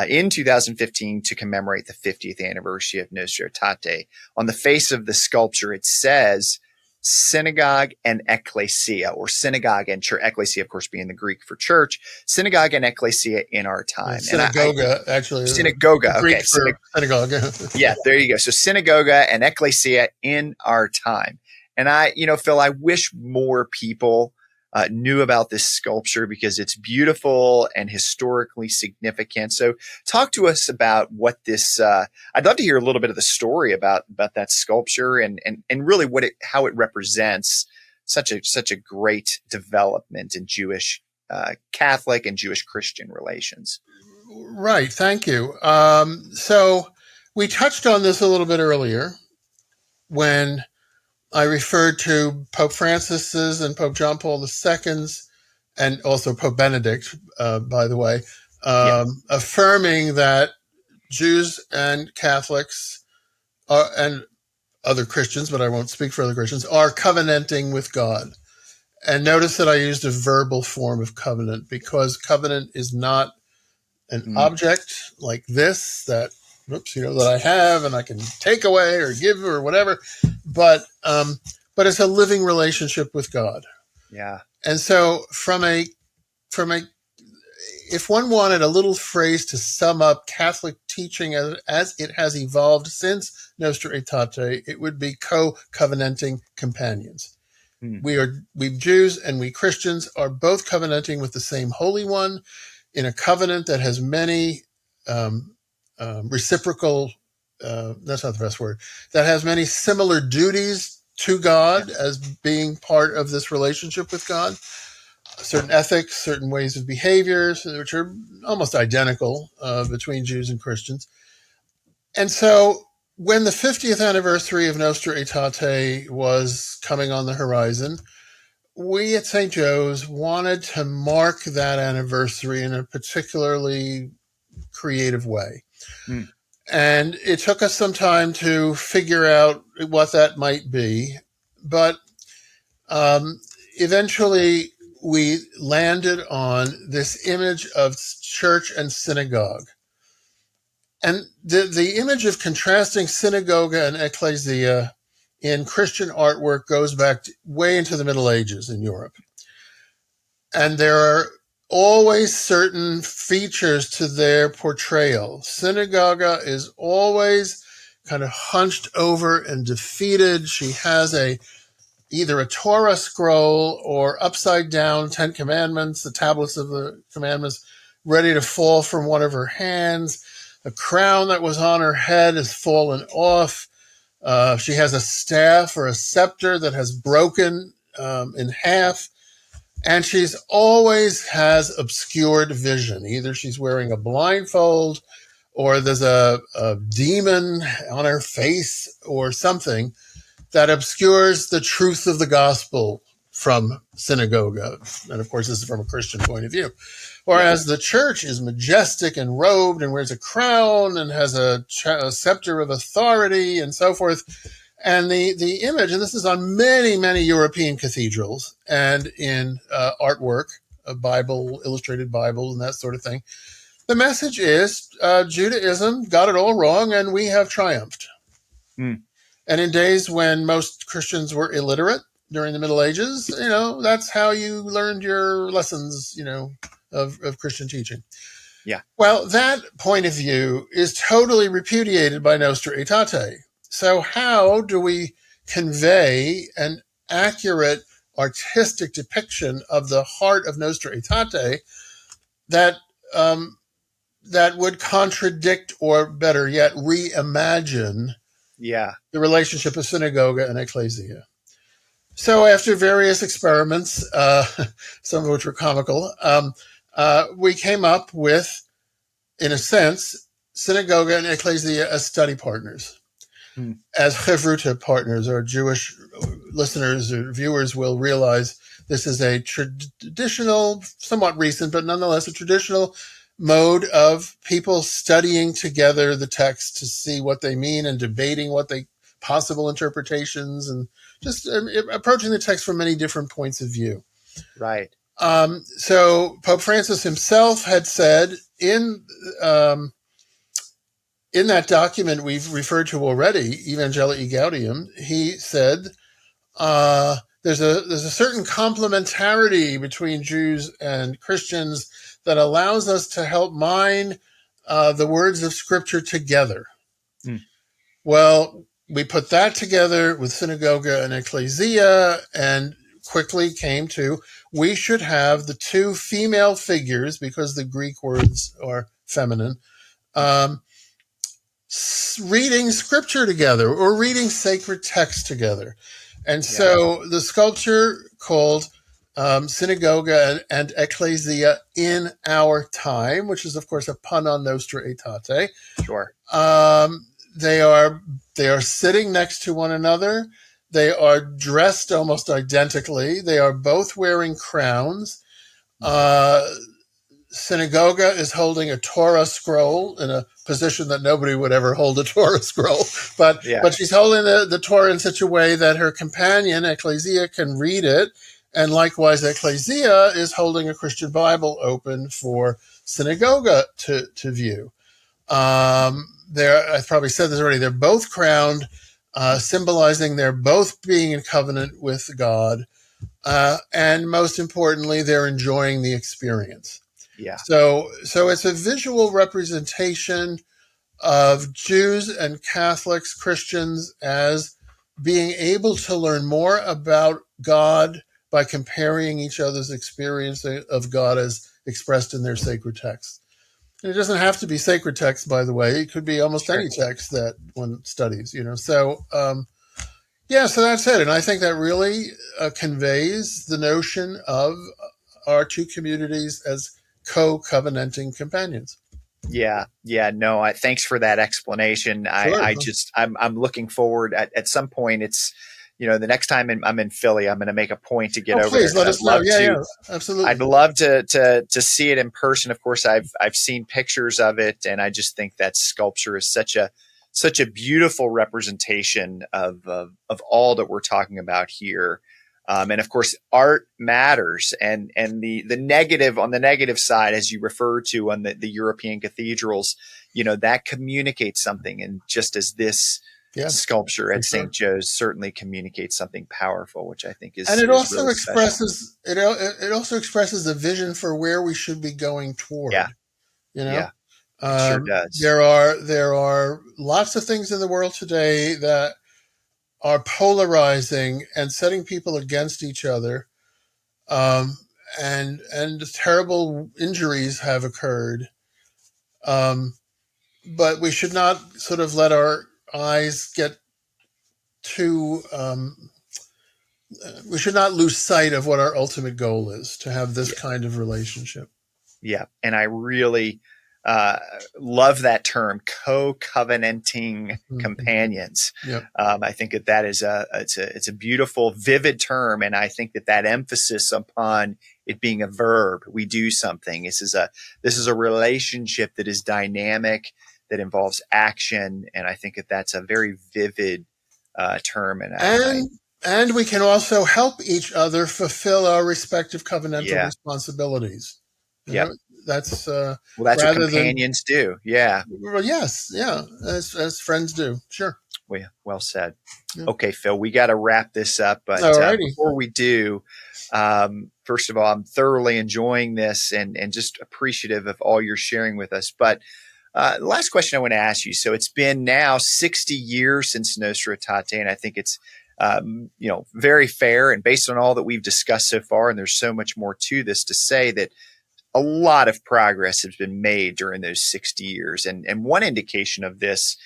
in 2015 to commemorate the 50th anniversary of Nostra Aetate. On the face of the sculpture, it says synagogue and ecclesia, or synagogue and church. Ecclesia, of course, being the Greek for church. Synagogue and ecclesia in our time. Synagoga, actually. Synagoga. Greek Okay. for synagogue. Yeah, there you go. So synagoga and ecclesia in our time. And Phil, I wish more people knew about this sculpture because it's beautiful and historically significant. So talk to us about what this, I'd love to hear a little bit of the story about that sculpture and really how it represents such a great development in Jewish Catholic and Jewish Christian relations. Right. Thank you. So we touched on this a little bit earlier when I referred to Pope Francis's and Pope John Paul II's, and also Pope Benedict, by the way, affirming that Jews and Catholics and other Christians, but I won't speak for other Christians, are covenanting with God. And notice that I used a verbal form of covenant because covenant is not an object like this that I have and I can take away or give or whatever, but it's a living relationship with God. Yeah. And so if one wanted a little phrase to sum up Catholic teaching as it has evolved since Nostra Aetate, it would be co-covenanting companions. We Jews and we Christians are both covenanting with the same Holy One in a covenant that has many reciprocal, that's not the best word, that has many similar duties to God as being part of this relationship with God. Certain ethics, certain ways of behavior, which are almost identical between Jews and Christians. And so when the 50th anniversary of Nostra Aetate was coming on the horizon, we at St. Joe's wanted to mark that anniversary in a particularly creative way. And it took us some time to figure out what that might be. But eventually we landed on this image of church and synagogue. And the image of contrasting synagoga and ecclesia in Christian artwork goes back way into the Middle Ages in Europe. And there are always certain features to their portrayal. Synagoga is always kind of hunched over and defeated. She has either a Torah scroll or upside down 10 Commandments, the tablets of the commandments, ready to fall from one of her hands. The crown that was on her head has fallen off. She has a staff or a scepter that has broken in half. And she's always has obscured vision. Either she's wearing a blindfold or there's a demon on her face or something that obscures the truth of the gospel from synagoga. And of course, this is from a Christian point of view. Whereas the church is majestic and robed and wears a crown and has a scepter of authority and so forth. And the image, and this is on many, many European cathedrals and in artwork, a Bible, illustrated Bible, and that sort of thing. The message is Judaism got it all wrong and we have triumphed. And in days when most Christians were illiterate during the Middle Ages, that's how you learned your lessons, of Christian teaching. Yeah. Well, that point of view is totally repudiated by Nostra Aetate. So how do we convey an accurate artistic depiction of the heart of Nostra Aetate that would contradict, or better yet, reimagine the relationship of synagoga and ecclesia? So after various experiments, some of which were comical, we came up with, in a sense, synagoga and ecclesia as study partners. As Chevruta partners, our Jewish listeners or viewers will realize this is a traditional, somewhat recent, but nonetheless a traditional mode of people studying together the text to see what they mean and debating what they possible interpretations and just approaching the text from many different points of view. Right. So Pope Francis himself had said um, in that document we've referred to already, Evangelii Gaudium, he said there's a certain complementarity between Jews and Christians that allows us to help mine the words of Scripture together. Mm. Well, we put that together with synagoga and ecclesia and quickly came to we should have the two female figures, because the Greek words are feminine, um, reading scripture together or reading sacred text together. And Yeah, so the sculpture called Synagoga and Ecclesia in Our Time, which is, of course, a pun on Nostra Aetate. sure. Um, they are sitting next to one another. They are dressed almost identically. They are both wearing crowns. Uh, Synagoga is holding a Torah scroll in a position that nobody would ever hold a Torah scroll, but Yeah, she's holding the Torah in such a way that her companion Ecclesia can read it, and likewise Ecclesia is holding a Christian Bible open for Synagoga to view. I've probably said this already. They're both crowned, symbolizing they're both being in covenant with God, and most importantly, they're enjoying the experience. yeah, So it's a visual representation of Jews and Catholics, Christians, as being able to learn more about God by comparing each other's experience of God as expressed in their sacred text. And it doesn't have to be sacred text, by the way. It could be almost sure. any text that one studies, So, yeah, so that's it. And I think that really conveys the notion of our two communities as co-covenanting companions. Yeah, yeah. No, thanks for that explanation. Sure. I'm looking forward at some point. It's, the next time I'm in Philly, I'm going to make a point to get Oh, over there please let because us know. Yeah, yeah, absolutely. I'd love to see it in person. Of course, I've seen pictures of it, and I just think that sculpture is such a beautiful representation of all that we're talking about here. And of course, art matters, and the negative on the negative side, as you referred to on the European cathedrals, that communicates something, and just as this Yeah, sculpture for at sure. St. Joe's certainly communicates something powerful, which I think And it is also really special. expresses it also expresses a vision for where we should be going Yeah, toward. You know, yeah, it sure does. there are lots of things in the world today that are polarizing and setting people against each other, um, and terrible injuries have occurred. Um, but we should not sort of let our eyes get too. We should not lose sight of what our ultimate goal is, to have this Yeah, kind of relationship. yeah, and I really uh, love that term, co-covenanting Mhm. companions. Yep. I think that is it's a beautiful, vivid term, and I think that emphasis upon it being a verb, we do something. This is a relationship that is dynamic, that involves action, and I think that's a very vivid term. And I And and we can also help each other fulfill our respective covenantal yeah, responsibilities. You yep. know, that's Well, that's what rather than companions do. Yeah. well, yes, yeah, as friends do. Sure. Well said. Yeah. Okay, Phil, we got to wrap this up. But All righty. before we do, first of all, I'm thoroughly enjoying this and just appreciative of all you're sharing with us. But the last question I want to ask you. So it's been now 60 years since Nostra Aetate, and I think it's very fair and based on all that we've discussed so far. And there's so much more to this to say that a lot of progress has been made during those 60 years. And one indication of this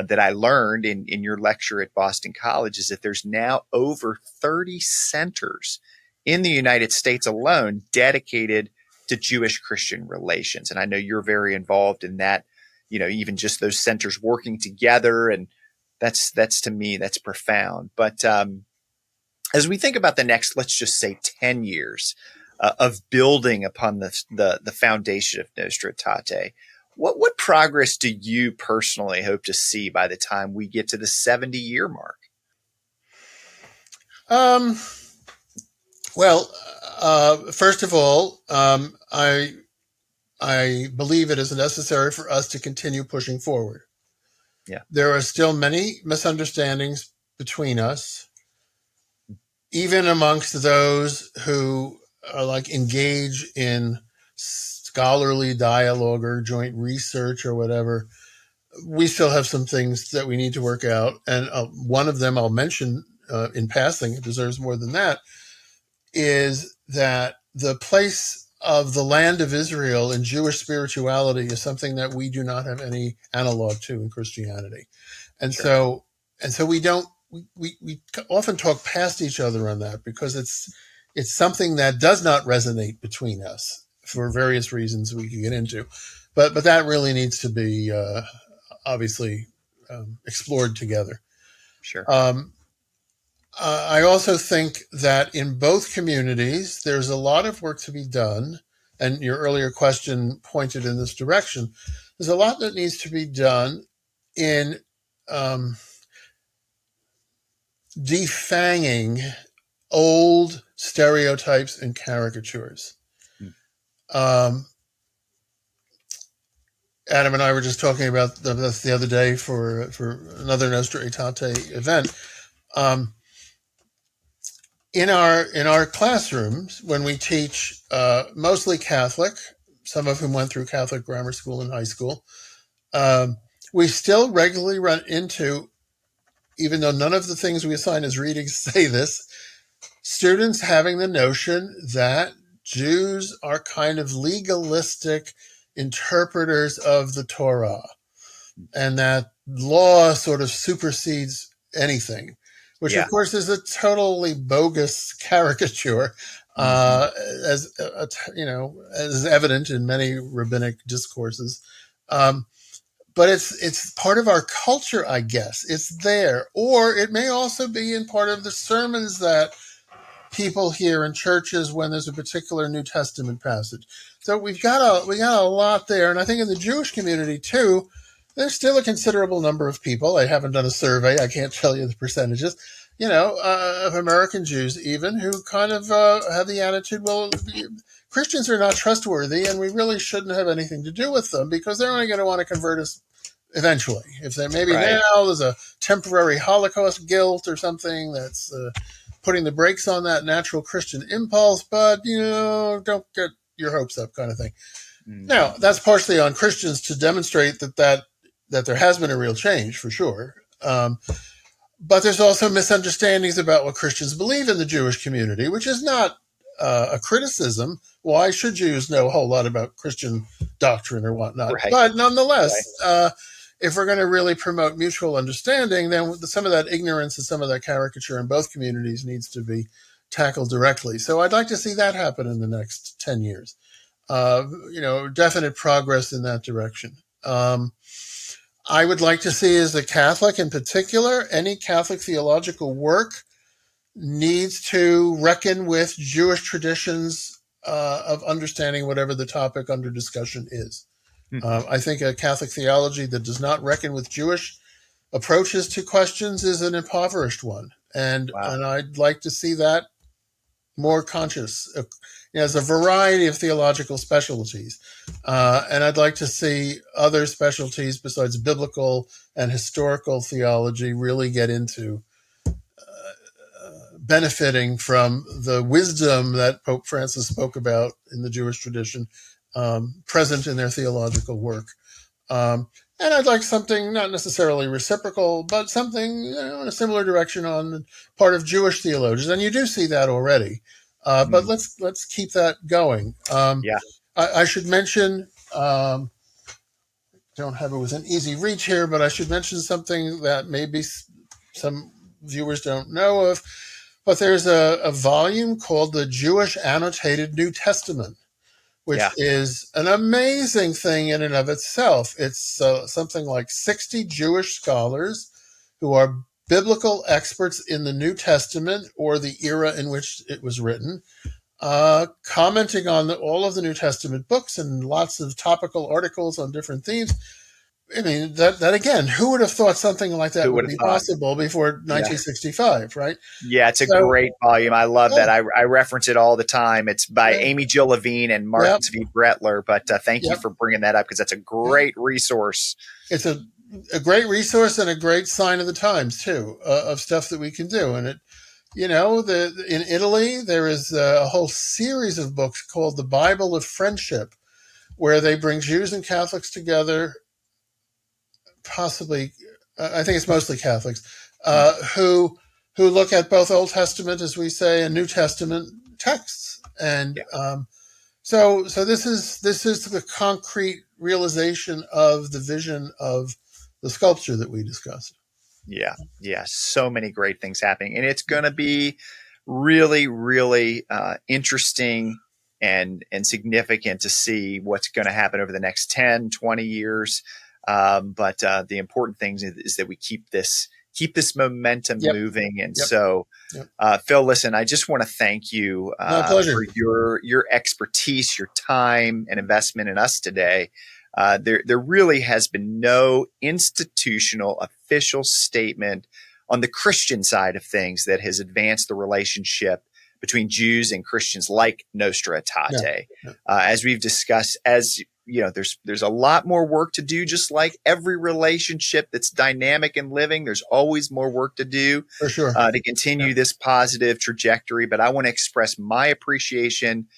that I learned in your lecture at Boston College is that there's now over 30 centers in the United States alone dedicated to Jewish Christian relations. And I know you're very involved in that, even just those centers working together. And that's to me, that's profound. But as we think about the next, let's just say 10 years of building upon the foundation of Nostra Aetate, what progress do you personally hope to see by the time we get to the 70-year mark? Um, Well, first of all, I believe it is necessary for us to continue pushing forward. Yeah. There are still many misunderstandings between us, even amongst those who are like engage in scholarly dialogue or joint research or whatever. We still have some things that we need to work out. And one of them I'll mention in passing, it deserves more than that, is that the place of the land of Israel in Jewish spirituality is something that we do not have any analog to in Christianity. And Sure. so we don't, we often talk past each other on that because it's something that does not resonate between us for various reasons we can get into. But that really needs to be obviously explored together. Sure. I also think that in both communities, there's a lot of work to be done. And your earlier question pointed in this direction. There's a lot that needs to be done in defanging old stereotypes and caricatures. Mm. Adam and I were just talking about this the other day for another Nostra Aetate event. In our classrooms, when we teach mostly Catholic, some of whom went through Catholic grammar school and high school, we still regularly run into, even though none of the things we assign as readings say this, students having the notion that Jews are kind of legalistic interpreters of the Torah and that law sort of supersedes anything, which Yeah. of course is a totally bogus caricature, as as evident in many rabbinic discourses. But it's part of our culture, I guess. It's there, or it may also be in part of the sermons that people hear in churches when there's a particular New Testament passage. So we got a lot there, and I think in the Jewish community too, there's still a considerable number of people. I haven't done a survey; I can't tell you the percentages. Of American Jews even who kind of have the attitude, well, Christians are not trustworthy, and we really shouldn't have anything to do with them because they're only going to want to convert us eventually. If they maybe Right. now there's a temporary Holocaust guilt or something that's putting the brakes on that natural Christian impulse, but don't get your hopes up, kind of thing. Mm. Now, that's partially on Christians to demonstrate that there has been a real change for sure. But there's also misunderstandings about what Christians believe in the Jewish community, which is not a criticism. Why should Jews know a whole lot about Christian doctrine or whatnot? Right. But nonetheless, Right. If we're going to really promote mutual understanding, then some of that ignorance and some of that caricature in both communities needs to be tackled directly. So I'd like to see that happen in the next 10 years. Definite progress in that direction. I would like to see, as a Catholic in particular, any Catholic theological work needs to reckon with Jewish traditions of understanding whatever the topic under discussion is. I think a Catholic theology that does not reckon with Jewish approaches to questions is an impoverished one. And I'd like to see that more conscious. There's a variety of theological specialties. And I'd like to see other specialties besides biblical and historical theology really get into benefiting from the wisdom that Pope Francis spoke about in the Jewish tradition, present in their theological work. And I'd like something not necessarily reciprocal, but something in a similar direction on the part of Jewish theologians. And you do see that already. But let's keep that going. Yeah. I should mention, don't have it within easy reach here, but I should mention something that maybe some viewers don't know of. But there's a volume called the Jewish Annotated New Testament, which is an amazing thing in and of itself. It's something like 60 Jewish scholars who are biblical experts in the New Testament or the era in which it was written, commenting on all of the New Testament books and lots of topical articles on different themes. I mean, that again, who would have thought something like that Who would would have be thought? possible before Yeah. 1965, right? Yeah, it's a So, great volume. I love yeah, that. I reference it all the time. It's by yeah, Amy Jill Levine and yep, Marcus V. Bretler. But thank you yep, for bringing that up because that's a yeah. great resource. It's a great resource and a great sign of the times too, of stuff that we can do. And it, in Italy there is a whole series of books called the Bible of Friendship, where they bring Jews and Catholics together, possibly, I think it's mostly Catholics, who look at both Old Testament, as we say, and New Testament texts. And Yeah. so this is the concrete realization of the vision of the sculpture that we discussed. Yeah. Yeah. So many great things happening. And it's going to be really, really interesting and significant to see what's going to happen over the next 10, 20 years. But the important thing is that we keep this momentum Yep. moving. And Yep. so, Yep. Phil, listen, I just want to thank you My pleasure. for your expertise, your time, and investment in us today. There really has been no institutional official statement on the Christian side of things that has advanced the relationship between Jews and Christians like Nostra Aetate. Yeah. As we've discussed, as you know, there's a lot more work to do, just like every relationship that's dynamic and living. There's always more work to do For sure. to continue this positive trajectory. But I want to express my appreciation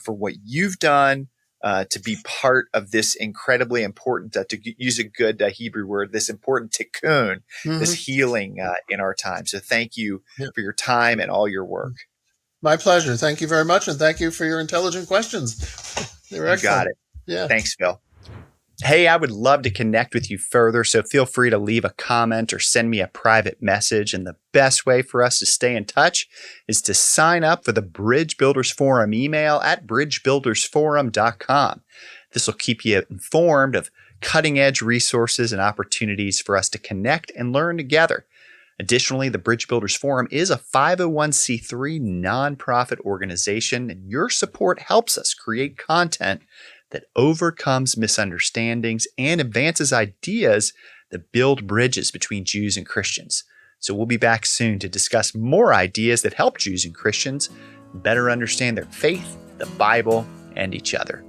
for what you've done to be part of this incredibly important, to use a good Hebrew word, this important tikkun, this healing in our time. So thank you for your time and all your work. My pleasure. Thank you very much. And thank you for your intelligent questions. They were excellent. You got it. Yeah. Thanks, Phil. Hey, I would love to connect with you further, so feel free to leave a comment or send me a private message. And the best way for us to stay in touch is to sign up for the Bridge Builders Forum email at bridgebuildersforum.com. This will keep you informed of cutting-edge resources and opportunities for us to connect and learn together. Additionally, the Bridge Builders Forum is a 501c3 nonprofit organization, and your support helps us create content that overcomes misunderstandings and advances ideas that build bridges between Jews and Christians. So we'll be back soon to discuss more ideas that help Jews and Christians better understand their faith, the Bible, and each other.